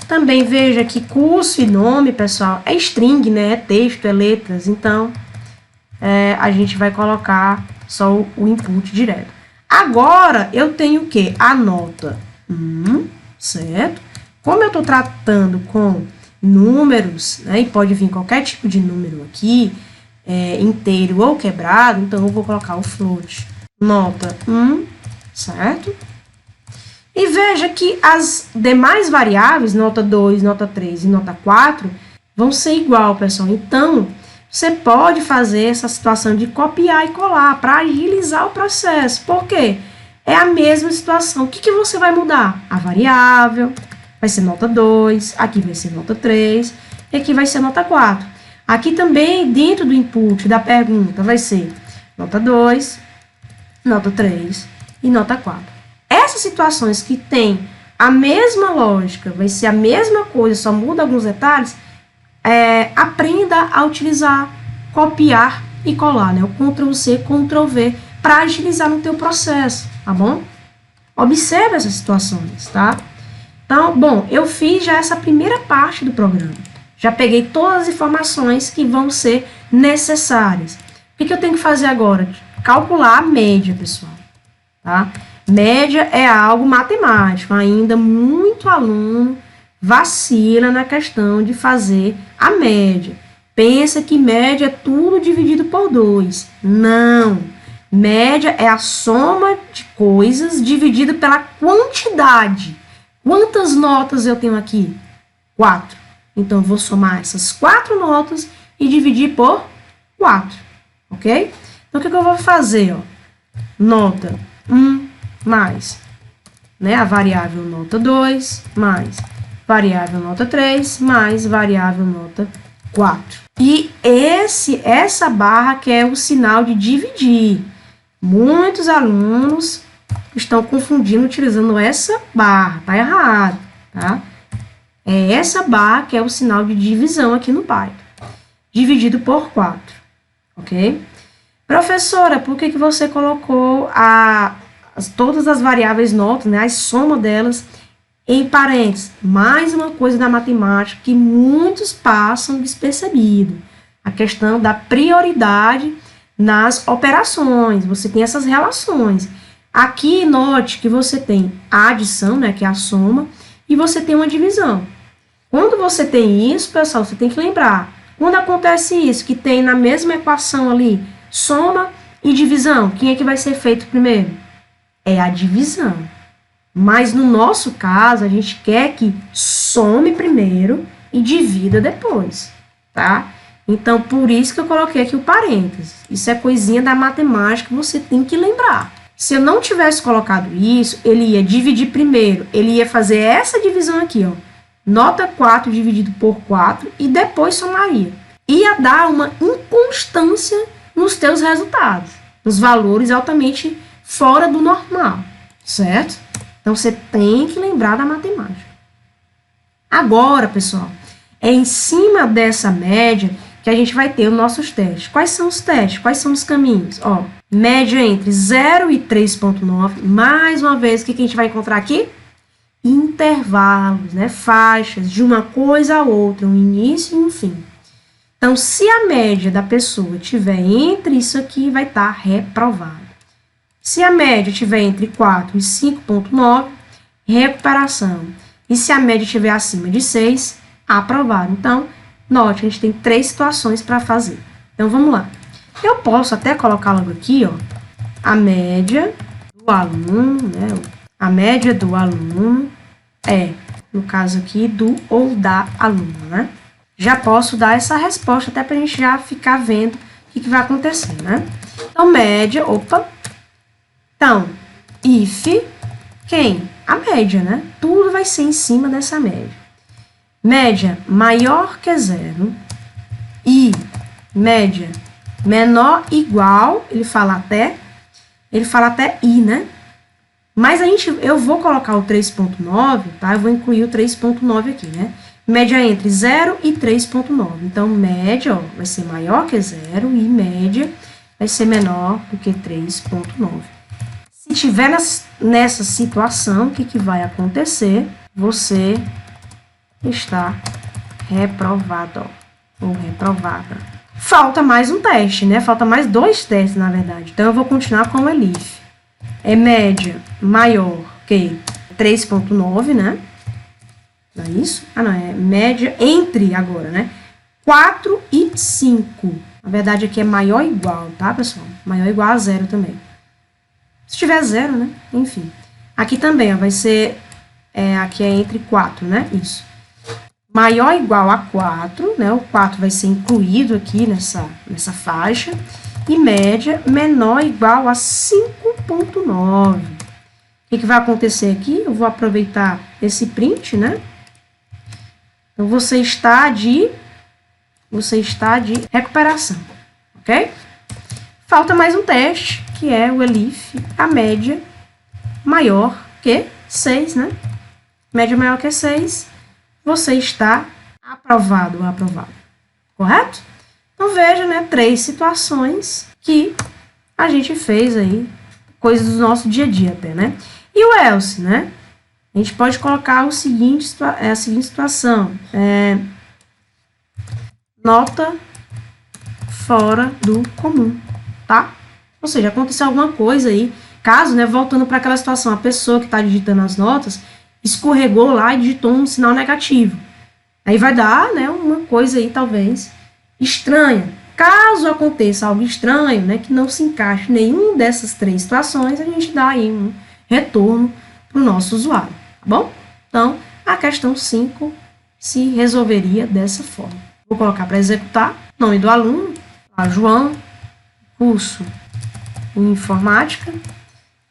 Também veja que curso e nome, pessoal, é string, né? É texto, é letras. Então, a gente vai colocar só o input direto. Agora, eu tenho o quê? A nota 1, certo? Como eu estou tratando com números, né? E pode vir qualquer tipo de número aqui, inteiro ou quebrado, então eu vou colocar o float. Nota 1, certo? E veja que as demais variáveis, nota 2, nota 3 e nota 4, vão ser igual, pessoal. Então, você pode fazer essa situação de copiar e colar para agilizar o processo. Por quê? É a mesma situação. O que que você vai mudar? A variável vai ser nota 2, aqui vai ser nota 3 e aqui vai ser nota 4. Aqui também, dentro do input da pergunta, vai ser nota 2, nota 3 e nota 4. Essas situações que tem a mesma lógica, vai ser a mesma coisa, só muda alguns detalhes, aprenda a utilizar, copiar e colar, né? O Ctrl+C, Ctrl+V, para agilizar no teu processo, tá bom? Observe essas situações, tá? Então, bom, eu fiz já essa primeira parte do programa. Já peguei todas as informações que vão ser necessárias. O que eu tenho que fazer agora? Calcular a média, pessoal, tá? Média é algo matemático, ainda muito aluno vacila na questão de fazer a média. Pensa que média é tudo dividido por 2. Não. Média é a soma de coisas dividida pela quantidade. Quantas notas eu tenho aqui? 4. Então, eu vou somar essas 4 notas e dividir por 4. Ok? Então, o que eu vou fazer? Ó? Nota 1 mais, né, a variável nota 2, mais variável nota 3, mais variável nota 4. E essa barra que é o sinal de dividir. Muitos alunos estão confundindo utilizando essa barra, tá errado, tá? É essa barra que é o sinal de divisão aqui no Python. Dividido por 4, ok? Professora, por que você colocou todas as variáveis notas, né, a soma delas em parênteses? Mais uma coisa da matemática que muitos passam despercebido. A questão da prioridade nas operações. Você tem essas relações. Aqui, note que você tem a adição, né, que é a soma, e você tem uma divisão. Quando você tem isso, pessoal, você tem que lembrar. Quando acontece isso, que tem na mesma equação ali, soma e divisão, quem é que vai ser feito primeiro? É a divisão. Mas no nosso caso, a gente quer que some primeiro e divida depois, tá? Então, por isso que eu coloquei aqui o parênteses. Isso é coisinha da matemática que você tem que lembrar. Se eu não tivesse colocado isso, ele ia dividir primeiro, ele ia fazer essa divisão aqui, ó. Nota 4 dividido por 4 e depois somaria. Ia dar uma inconstância nos teus resultados, nos valores altamente fora do normal, certo? Então, você tem que lembrar da matemática. Agora, pessoal, é em cima dessa média que a gente vai ter os nossos testes. Quais são os testes? Quais são os caminhos? Ó, média entre 0 e 3,9. Mais uma vez, o que a gente vai encontrar aqui? Intervalos, né? Faixas de uma coisa a outra, um início e um fim. Então, se a média da pessoa estiver entre isso aqui, vai estar reprovado. Se a média estiver entre 4 e 5,9, recuperação. E se a média estiver acima de 6, aprovado. Então, note, a gente tem 3 situações para fazer. Então, vamos lá. Eu posso até colocar logo aqui, ó, a média do aluno, né? A média do aluno é, no caso aqui, do ou da aluna, né? Já posso dar essa resposta até para a gente já ficar vendo o que vai acontecer, né? Então, média, Então, if, quem? A média, né? Tudo vai ser em cima dessa média. Média maior que 0 e média menor igual, ele fala até i, né? Mas eu vou colocar o 3,9, tá? Eu vou incluir o 3,9 aqui, né? Média entre 0 e 3,9. Então, média, ó, vai ser maior que 0 e média vai ser menor do que 3,9. Se tiver nessa situação, o que vai acontecer? Você está reprovado, ó, ou reprovada. Falta mais um teste, né? Falta mais 2 testes, na verdade. Então, eu vou continuar com o ELIF. É média maior que 3,9, né? Não é isso? Ah, não, é média entre agora, né? 4 e 5. Na verdade, aqui é maior ou igual, tá, pessoal? Maior ou igual a 0 também. Se tiver 0, né? Enfim. Aqui também, ó, vai ser... aqui é entre 4, né? Isso. Maior ou igual a 4, né? O 4 vai ser incluído aqui nessa faixa. E média menor ou igual a 5,9. O que vai acontecer aqui? Eu vou aproveitar esse print, né? Então, você está de recuperação, ok? Falta mais um teste, que é o ELIF, a média maior que 6, né? Média maior que 6, você está aprovado ou aprovado, correto? Então, veja, né, 3 situações que a gente fez aí, coisas do nosso dia a dia até, né? E o else, né? A gente pode colocar a seguinte situação. Nota fora do comum, tá? Ou seja, aconteceu alguma coisa aí, caso, né, voltando para aquela situação, a pessoa que está digitando as notas escorregou lá e digitou um sinal negativo. Aí vai dar, né, uma coisa aí, talvez, estranha. Caso aconteça algo estranho, né, que não se encaixe em nenhuma dessas 3 situações, a gente dá aí um retorno para o nosso usuário, tá bom? Então, a questão 5 se resolveria dessa forma. Vou colocar para executar, nome do aluno, João, curso em informática.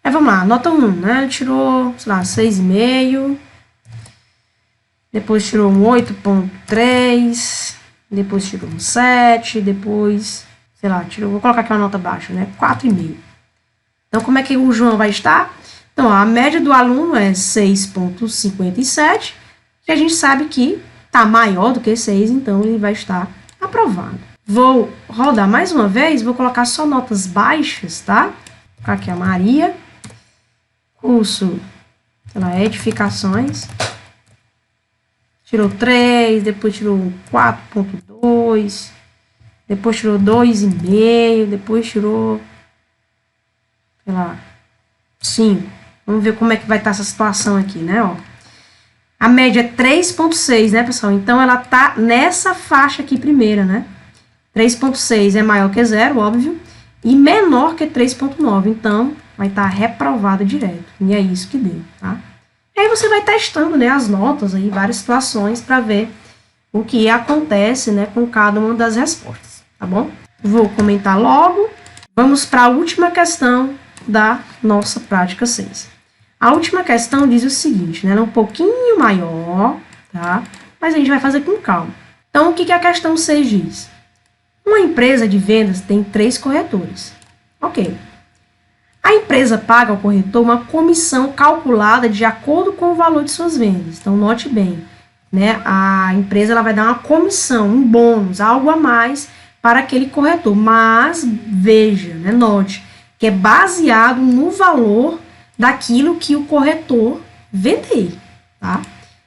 Aí vamos lá, nota 1, né? Ele tirou, sei lá, 6,5. Depois tirou um 8,3. Depois tirou um 7. Depois, sei lá, vou colocar aqui uma nota baixa, né? 4,5. Então, como é que o João vai estar? Então, a média do aluno é 6,57. Que a gente sabe que está maior do que 6, então ele vai estar aprovado. Vou rodar mais uma vez, vou colocar só notas baixas, tá? Vou colocar aqui a Maria, curso, sei lá, edificações. Tirou 3, depois tirou 4,2, depois tirou 2,5, depois tirou, sei lá, 5. Vamos ver como é que vai estar essa situação aqui, né, ó. A média é 3,6, né, pessoal? Então, ela tá nessa faixa aqui primeira, né? 3,6 é maior que 0, óbvio, e menor que 3,9. Então, vai estar reprovada direto. E é isso que deu, tá? E aí, você vai testando, né, as notas aí, várias situações, para ver o que acontece, né, com cada uma das respostas, tá bom? Vou comentar logo. Vamos para a última questão da nossa prática 6. A última questão diz o seguinte, né? Ela é um pouquinho maior, tá? Mas a gente vai fazer com calma. Então, o que a questão 6 diz? Uma empresa de vendas tem 3 corretores. Ok. A empresa paga ao corretor uma comissão calculada de acordo com o valor de suas vendas. Então, note bem, né? A empresa ela vai dar uma comissão, um bônus, algo a mais para aquele corretor. Mas, veja, né? Note que é baseado no valor daquilo que o corretor vender, tá?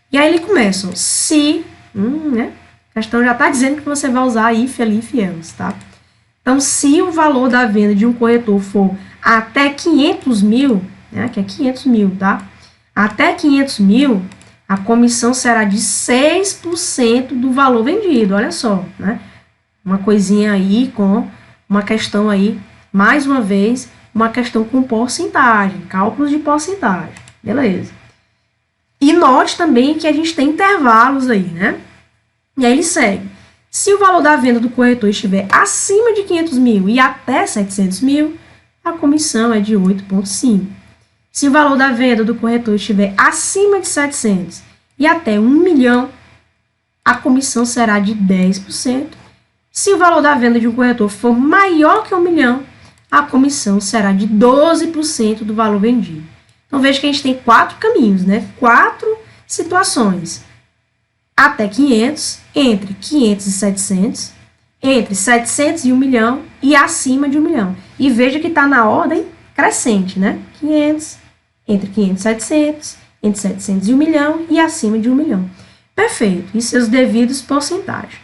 E aí ele começa, ó, se, né? A questão já está dizendo que você vai usar if, elif, else, tá? Então, se o valor da venda de um corretor for até 500 mil, né? Que é 500 mil, tá? Até 500 mil, a comissão será de 6% do valor vendido, olha só, né? Uma coisinha aí com uma questão aí, mais uma vez, uma questão com porcentagem, cálculos de porcentagem, beleza. E note também que a gente tem intervalos aí, né? E aí ele segue. Se o valor da venda do corretor estiver acima de 500 mil e até 700 mil, a comissão é de 8,5. Se o valor da venda do corretor estiver acima de 700 e até 1 milhão, a comissão será de 10%. Se o valor da venda de um corretor for maior que 1 milhão, a comissão será de 12% do valor vendido. Então, veja que a gente tem 4 caminhos, né? 4 situações. Até 500, entre 500 e 700, entre 700 e 1 milhão e acima de 1 milhão. E veja que está na ordem crescente, né? 500, entre 500 e 700, entre 700 e 1 milhão e acima de 1 milhão. Perfeito. E seus devidos porcentagens.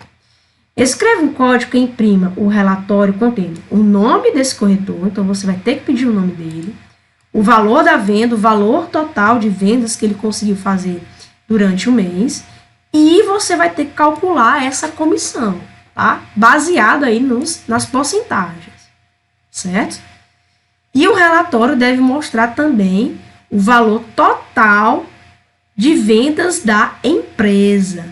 Escreva um código que imprima o relatório contendo o nome desse corretor, então você vai ter que pedir o nome dele, o valor da venda, o valor total de vendas que ele conseguiu fazer durante o mês, e você vai ter que calcular essa comissão, tá? Baseado aí nas porcentagens, certo? E o relatório deve mostrar também o valor total de vendas da empresa.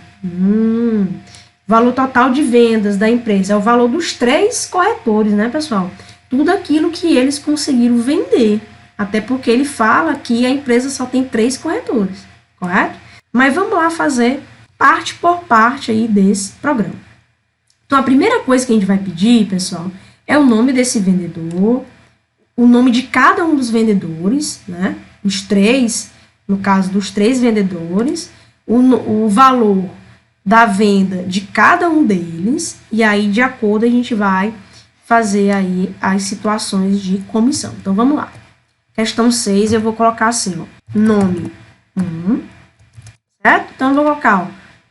Valor total de vendas da empresa é o valor dos 3 corretores, né, pessoal? Tudo aquilo que eles conseguiram vender. Até porque ele fala que a empresa só tem 3 corretores, correto? Mas vamos lá fazer parte por parte aí desse programa. Então, a primeira coisa que a gente vai pedir, pessoal, é o nome desse vendedor, o nome de cada um dos vendedores, né? Os 3, no caso dos 3 vendedores, o valor da venda de cada um deles, e aí, de acordo, a gente vai fazer aí as situações de comissão. Então, vamos lá. Questão 6, eu vou colocar assim, ó, nome 1, certo? Então, eu vou colocar, ó,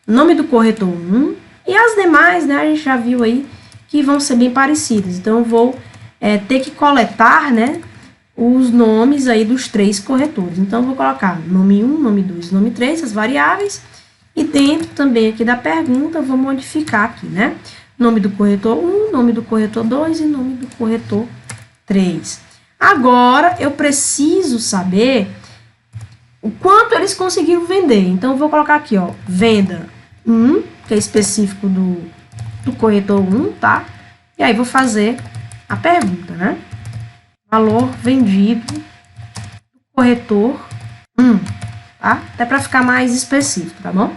nome do corretor 1, e as demais, né, a gente já viu aí que vão ser bem parecidas. Então, eu vou ter que coletar, né, os nomes aí dos 3 corretores. Então, eu vou colocar nome 1, nome 2, nome 3, as variáveis. E dentro também aqui da pergunta, eu vou modificar aqui, né? Nome do corretor 1, nome do corretor 2 e nome do corretor 3. Agora, eu preciso saber o quanto eles conseguiram vender. Então, eu vou colocar aqui, ó, venda 1, que é específico do corretor 1, tá? E aí, vou fazer a pergunta, né? Valor vendido do corretor 1. Tá? Até para ficar mais específico, tá bom?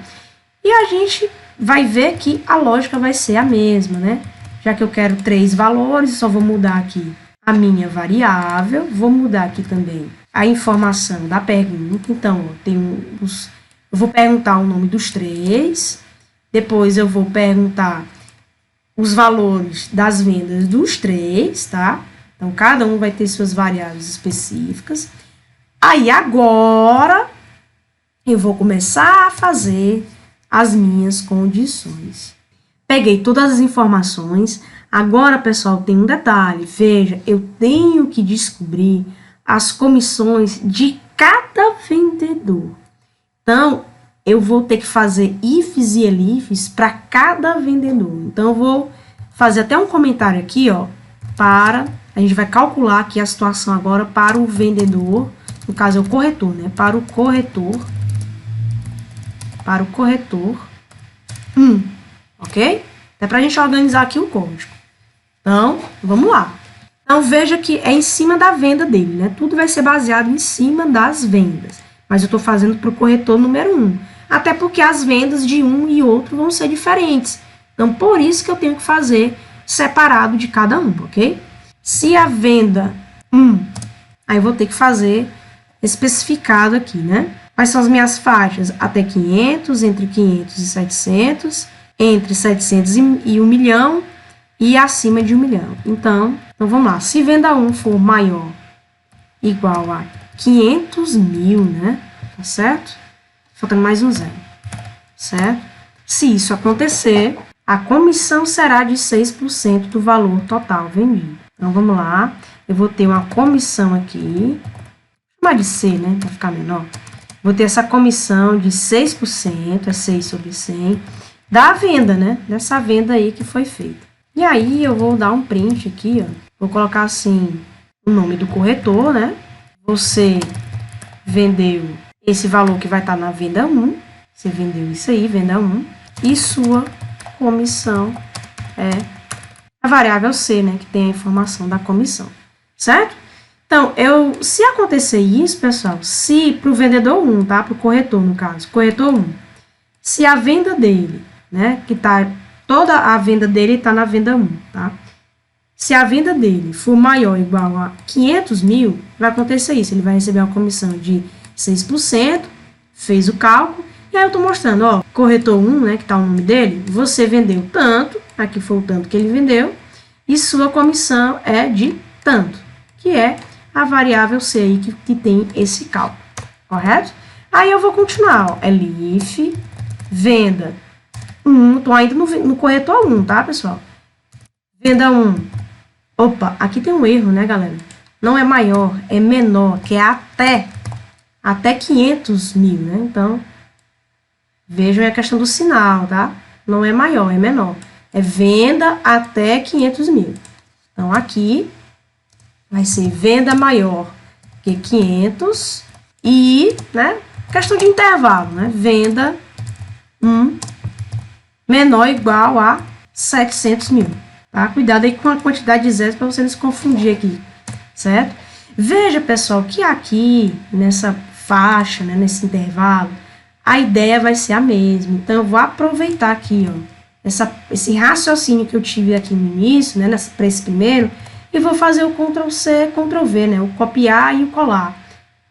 E a gente vai ver que a lógica vai ser a mesma, né? Já que eu quero 3 valores, só vou mudar aqui a minha variável, vou mudar aqui também a informação da pergunta. Então, eu vou perguntar o nome dos 3, depois eu vou perguntar os valores das vendas dos 3, tá? Então, cada um vai ter suas variáveis específicas. Aí, agora, eu vou começar a fazer as minhas condições. Peguei todas as informações. Agora, pessoal, tem um detalhe. Veja, eu tenho que descobrir as comissões de cada vendedor. Então, eu vou ter que fazer ifs e elifs para cada vendedor. Então, eu vou fazer até um comentário aqui, ó, a gente vai calcular aqui a situação agora para o vendedor, no caso é o corretor, né? Para o corretor 1, ok? Até para a gente organizar aqui o código. Então, vamos lá. Então, veja que é em cima da venda dele, né? Tudo vai ser baseado em cima das vendas. Mas eu estou fazendo para o corretor número 1. Até porque as vendas de um e outro vão ser diferentes. Então, por isso que eu tenho que fazer separado de cada um, ok? Se a venda 1, aí eu vou ter que fazer especificado aqui, né? Quais são as minhas faixas? Até 500, entre 500 e 700, entre 700 e 1 milhão e acima de 1 milhão. Então vamos lá. Se venda 1 for maior igual a 500 mil, né? Tá certo? Faltando mais um zero, certo? Se isso acontecer, a comissão será de 6% do valor total vendido. Então, vamos lá. Eu vou ter uma comissão aqui. Vou chamar de C, né? Para ficar menor. Vou ter essa comissão de 6%, é 6 sobre 100, da venda, né? Dessa venda aí que foi feita. E aí, eu vou dar um print aqui, ó. Vou colocar assim, o nome do corretor, né? Você vendeu esse valor que vai estar na venda 1. Você vendeu isso aí, venda 1. E sua comissão é a variável C, né? Que tem a informação da comissão, certo? Então, se acontecer isso, pessoal, se para o vendedor 1, tá? Para o corretor, no caso, corretor 1, se a venda dele, né? Que tá, toda a venda dele está na venda 1, tá? Se a venda dele for maior ou igual a 500 mil, vai acontecer isso. Ele vai receber uma comissão de 6%, fez o cálculo, e aí eu estou mostrando, ó, corretor 1, né, que está o nome dele, você vendeu tanto, aqui foi o tanto que ele vendeu, e sua comissão é de tanto, que é a variável C aí que tem esse cálculo, correto? Aí eu vou continuar, ó, LIF, venda 1, estou ainda no corretor 1, tá, pessoal? Venda 1. Opa, aqui tem um erro, né, galera? Não é maior, é menor, que é até 500 mil, né? Então, vejam a questão do sinal, tá? Não é maior, é menor. É venda até 500 mil. Então, aqui vai ser venda maior que 500 e, né, questão de intervalo, né? Venda 1 menor ou igual a 700 mil. Tá? Cuidado aí com a quantidade de zeros para você não se confundir aqui, certo? Veja, pessoal, que aqui, nessa faixa, né, nesse intervalo, a ideia vai ser a mesma. Então, eu vou aproveitar aqui, ó, esse raciocínio que eu tive aqui no início, né, para esse primeiro, e vou fazer o Ctrl+C, Ctrl+V, né, o copiar e o colar.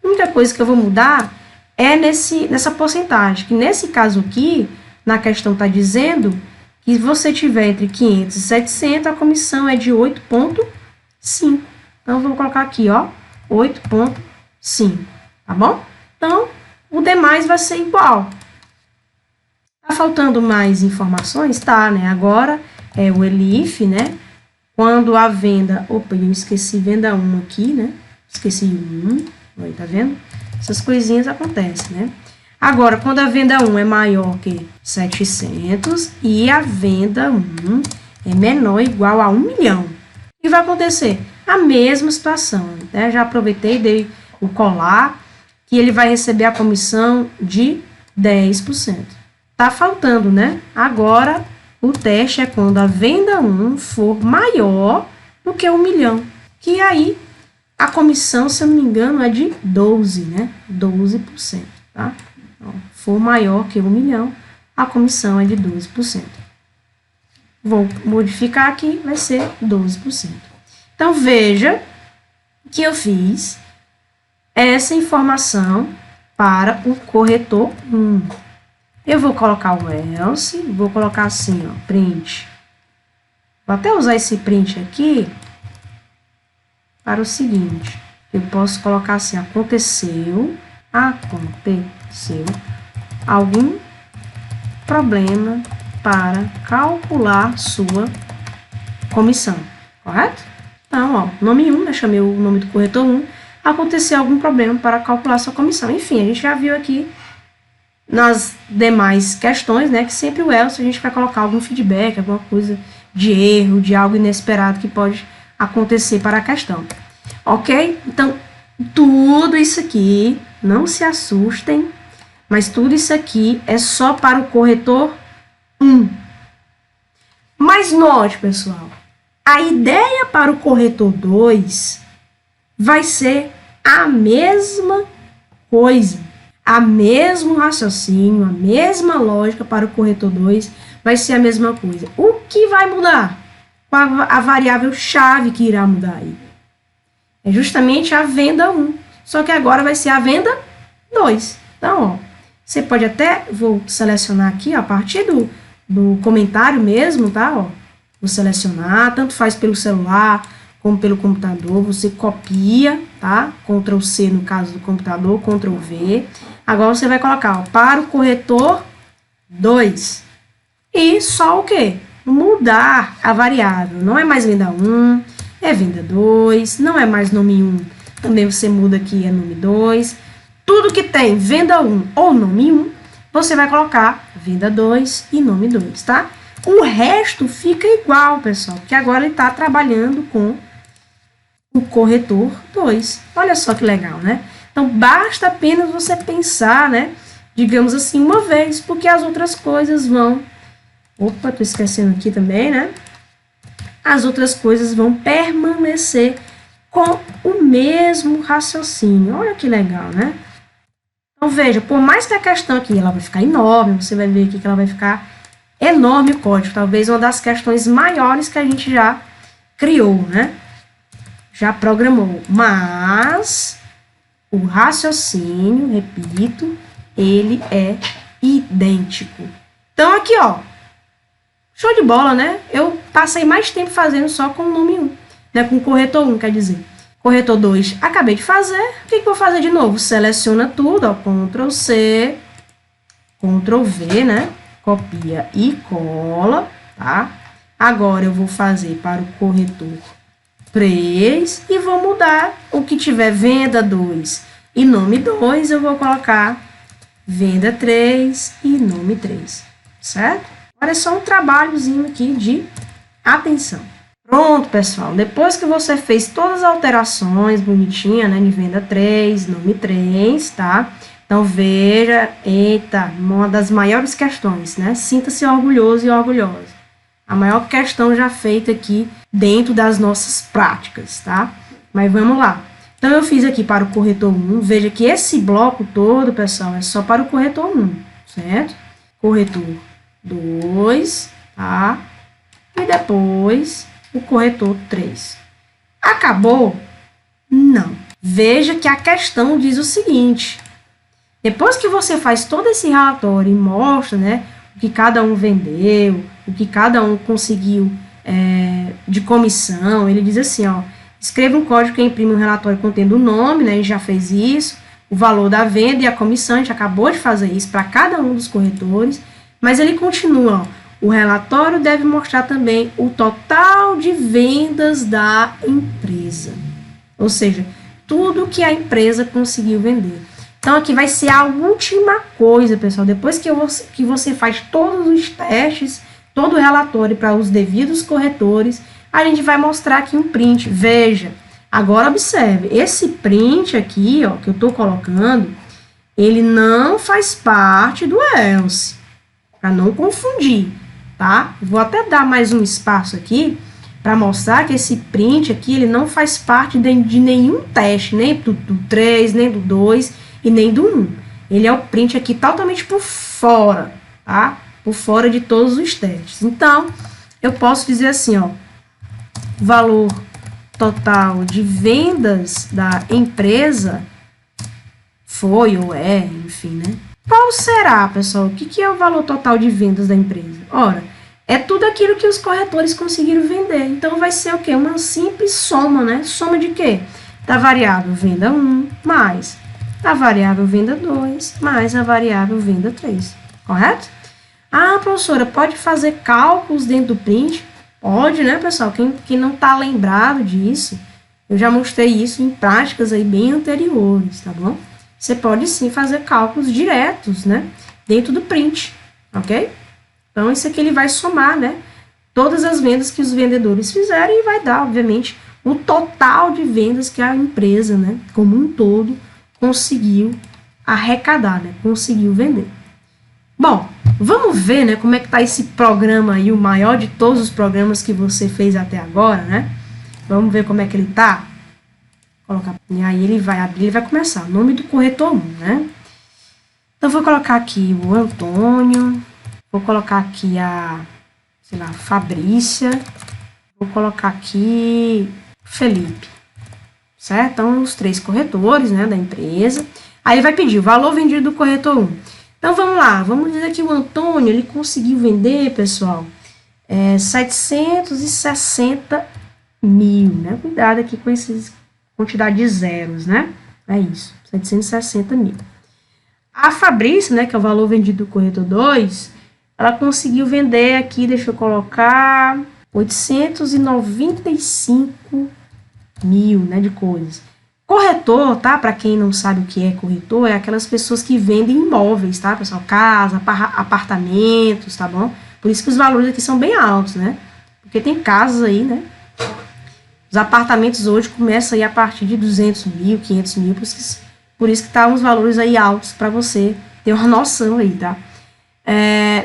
A única coisa que eu vou mudar é nessa porcentagem, que nesse caso aqui, na questão está dizendo que você tiver entre 500 e 700, a comissão é de 8,5. Então, vou colocar aqui, ó, 8,5, tá bom? Então, o demais vai ser igual. Tá faltando mais informações? Tá, né? Agora, é o ELIF, né? Quando a venda... Opa, eu esqueci venda 1 aqui, né? Esqueci 1. Aí, tá vendo? Essas coisinhas acontecem, né? Agora, quando a venda 1 é maior que 700 e a venda 1 é menor ou igual a 1 milhão, o que vai acontecer? A mesma situação, né? Já aproveitei, dei o colar, que ele vai receber a comissão de 10%. Tá faltando, né? Agora, o teste é quando a venda 1 for maior do que 1 milhão, que aí a comissão, se eu não me engano, é de 12, né? 12%, tá? For maior que 1 milhão, a comissão é de 12%. Vou modificar aqui, vai ser 12%. Então, veja que eu fiz essa informação para o corretor 1. Eu vou colocar o else, vou colocar assim, ó, print. Vou até usar esse print aqui para o seguinte. Eu posso colocar assim, aconteceu algum problema para calcular sua comissão, correto? Então, ó, nome 1, né, chamei o nome do corretor 1, aconteceu algum problema para calcular sua comissão. Enfim, a gente já viu aqui nas demais questões, né, que sempre o else a gente vai colocar algum feedback, alguma coisa de erro, de algo inesperado que pode acontecer para a questão. Ok? Então, tudo isso aqui, não se assustem, mas tudo isso aqui é só para o corretor 1. Mas note, pessoal, a ideia para o corretor 2 vai ser a mesma coisa, a mesmo raciocínio, a mesma lógica para o corretor 2 vai ser a mesma coisa. O que vai mudar? A variável chave que irá mudar aí é justamente a venda 1, só que agora vai ser a venda 2. Então, ó, você pode até, vou selecionar aqui, ó, a partir do comentário mesmo, tá? Ó, vou selecionar, tanto faz pelo celular como pelo computador, você copia, tá? Ctrl+C no caso do computador, Ctrl+V. Agora você vai colocar, ó, para o corretor 2. E só o quê? Mudar a variável. Não é mais venda 1, é venda 2, não é mais nome 1, também você muda aqui, é nome 2. Tudo que tem venda 1 ou nome 1, você vai colocar venda 2 e nome 2, tá? O resto fica igual, pessoal, porque agora ele está trabalhando com o corretor 2. Olha só que legal, né? Então, basta apenas você pensar, né? Digamos assim, uma vez, porque as outras coisas vão... Opa, tô esquecendo aqui também, né? As outras coisas vão permanecer com o mesmo raciocínio. Olha que legal, né? Então, veja, por mais que a questão aqui ela vai ficar enorme, você vai ver aqui que ela vai ficar enorme o código. Talvez uma das questões maiores que a gente já criou, né? Já programou, mas o raciocínio, repito, ele é idêntico. Então, aqui, ó, show de bola, né? Eu passei mais tempo fazendo só com o nome 1, né? Com o corretor 1, quer dizer. Corretor 2, acabei de fazer. O que eu vou fazer de novo? Seleciona tudo, ó, Ctrl C, Ctrl V, né? Copia e cola, tá? Agora eu vou fazer para o corretor 3 e vou mudar o que tiver venda 2 e nome 2, eu vou colocar venda 3 e nome 3, certo? Agora é só um trabalhozinho aqui de atenção. Pronto, pessoal. Depois que você fez todas as alterações bonitinhas, né, de venda 3, nome 3, tá? Então, veja, eita, uma das maiores questões, né? Sinta-se orgulhoso e orgulhosa. A maior questão já feita aqui dentro das nossas práticas, tá? Mas vamos lá. Então, eu fiz aqui para o corretor 1. Veja que esse bloco todo, pessoal, é só para o corretor 1, certo? Corretor 2, tá? E depois o corretor 3. Acabou? Não. Veja que a questão diz o seguinte. Depois que você faz todo esse relatório e mostra, né, o que cada um vendeu, o que cada um conseguiu de comissão, ele diz assim, ó, escreva um código que imprime um relatório contendo o nome, né, a gente já fez isso, o valor da venda e a comissão, a gente acabou de fazer isso para cada um dos corretores, mas ele continua, ó, o relatório deve mostrar também o total de vendas da empresa, ou seja, tudo que a empresa conseguiu vender. Então, aqui vai ser a última coisa, pessoal. Depois que você faz todos os testes, todo o relatório para os devidos corretores, a gente vai mostrar aqui um print. Veja, agora observe, esse print aqui, ó, que eu estou colocando, ele não faz parte do else, para não confundir, tá? Vou até dar mais um espaço aqui, para mostrar que esse print aqui, ele não faz parte de nenhum teste, nem do 3, nem do 2, e nem do 1. Ele é o print aqui totalmente por fora, tá? Por fora de todos os testes. Então, eu posso dizer assim, ó, valor total de vendas da empresa foi ou é, enfim, né? Qual será, pessoal? O que é o valor total de vendas da empresa? Ora, é tudo aquilo que os corretores conseguiram vender. Então, vai ser o quê? Uma simples soma, né? Soma de quê? Da variável venda 1 mais a variável venda 2 mais a variável venda 3, correto? Ah, professora, pode fazer cálculos dentro do print? Pode, né, pessoal? Quem não está lembrado disso, eu já mostrei isso em práticas aí bem anteriores, tá bom? Você pode sim fazer cálculos diretos, né, dentro do print, ok? Então, isso aqui ele vai somar, né, todas as vendas que os vendedores fizerem e vai dar, obviamente, o total de vendas que a empresa, né, como um todo, conseguiu arrecadar, né? Conseguiu vender. Bom, vamos ver, né, como é que tá esse programa aí, o maior de todos os programas que você fez até agora, né? Vamos ver como é que ele tá. Colocar, e aí ele vai abrir, ele vai começar. O nome do corretor 1, né? Então, vou colocar aqui o Antônio, vou colocar aqui a, sei lá, Fabrícia, vou colocar aqui Felipe. Certo? Então, os 3 corretores, né, da empresa. Aí vai pedir o valor vendido do corretor 1. Então, vamos lá. Vamos dizer que o Antônio, ele conseguiu vender, pessoal, 760 mil, né? Cuidado aqui com essa quantidade de zeros, né? É isso, 760 mil. A Fabrícia, né, que é o valor vendido do corretor 2, ela conseguiu vender aqui, deixa eu colocar, 895 mil, né, de coisas. Corretor, tá? Para quem não sabe o que é corretor, é aquelas pessoas que vendem imóveis, tá, pessoal? Casa, apartamentos, tá bom? Por isso que os valores aqui são bem altos, né? Porque tem casas aí, né? Os apartamentos hoje começam aí a partir de 200 mil, 500 mil, por isso que tá uns valores aí altos para você ter uma noção aí, tá?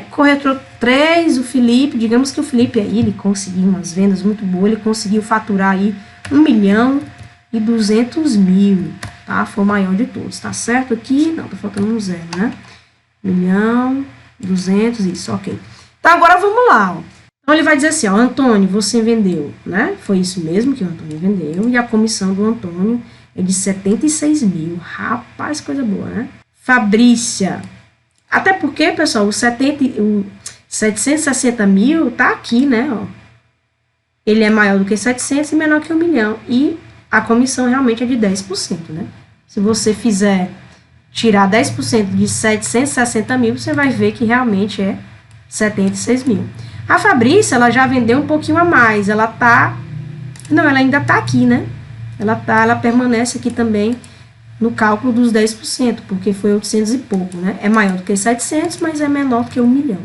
Corretor 3, o Felipe, digamos que o Felipe aí, ele conseguiu umas vendas muito boas, ele conseguiu faturar aí 1.200.000, tá? Foi o maior de todos, tá certo aqui? Não, tá faltando um zero, né? 1.200.000, isso, ok. Então, agora vamos lá, ó. Então, ele vai dizer assim, ó, Antônio, você vendeu, né? Foi isso mesmo que o Antônio vendeu, e a comissão do Antônio é de 76 mil. Rapaz, coisa boa, né? Fabrícia. Até porque, pessoal, o 760 mil tá aqui, né? Ó. Ele é maior do que 700 e menor que 1 milhão. E a comissão realmente é de 10%, né? Se você fizer tirar 10% de 760 mil, você vai ver que realmente é 76 mil. A Fabrícia, ela já vendeu um pouquinho a mais. Ela tá... Não, ela ainda tá aqui, né? Ela permanece aqui também no cálculo dos 10%, porque foi 800 e pouco, né? É maior do que 700, mas é menor do que 1 milhão.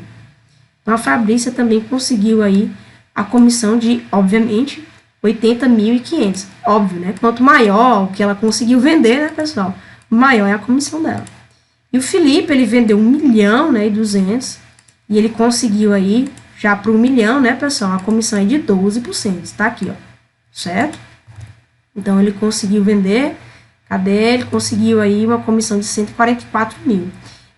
Então, a Fabrícia também conseguiu aí a comissão de, obviamente, 80.500. Óbvio, né? Quanto maior o que ela conseguiu vender, né, pessoal? Maior é a comissão dela. E o Felipe, ele vendeu 1 milhão, né, e 200, e ele conseguiu aí, já para 1 milhão, né, pessoal, a comissão é de 12%, tá aqui, ó, certo? Então, ele conseguiu vender, cadê? Ele conseguiu aí uma comissão de 144 mil.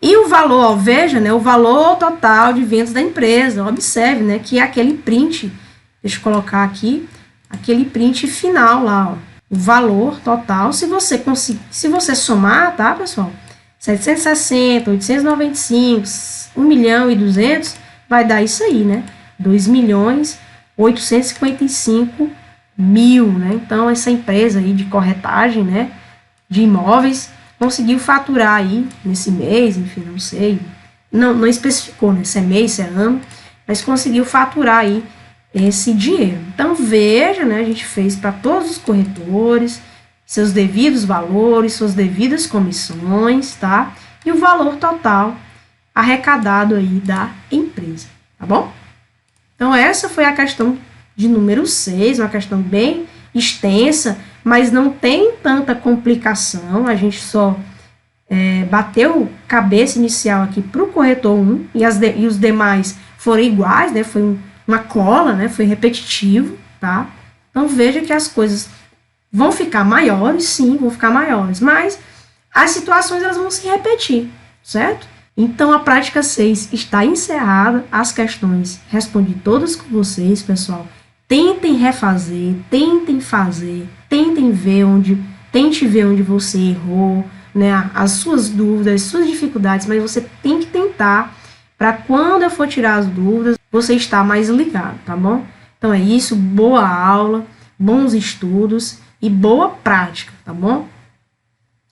E o valor, ó, veja, né, o valor total de vendas da empresa, observe, né, que é aquele print, deixa eu colocar aqui, aquele print final lá, ó, o valor total, se você somar, tá, pessoal, 760, 895, 1 milhão e 200, vai dar isso aí, né, 2.855.000, né, então essa empresa aí de corretagem, né, de imóveis, conseguiu faturar aí nesse mês, enfim, não sei, não especificou, né, se é mês, se é ano, mas conseguiu faturar aí esse dinheiro. Então, veja, né, a gente fez para todos os corretores, seus devidos valores, suas devidas comissões, tá? E o valor total arrecadado aí da empresa, tá bom? Então, essa foi a questão de número 6, uma questão bem extensa, mas não tem tanta complicação, a gente só bateu cabeça inicial aqui para o corretor 1 e os demais foram iguais, né? Foi uma cola, né? Foi repetitivo, tá? Então veja que as coisas vão ficar maiores, sim, vão ficar maiores, mas as situações elas vão se repetir, certo? Então a prática 6 está encerrada, as questões respondi todas com vocês, pessoal. Tentem refazer, tentem fazer, tente ver onde você errou, né, as suas dúvidas, as suas dificuldades, mas você tem que tentar para quando eu for tirar as dúvidas, você estar mais ligado, tá bom? Então é isso, boa aula, bons estudos e boa prática, tá bom?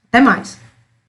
Até mais!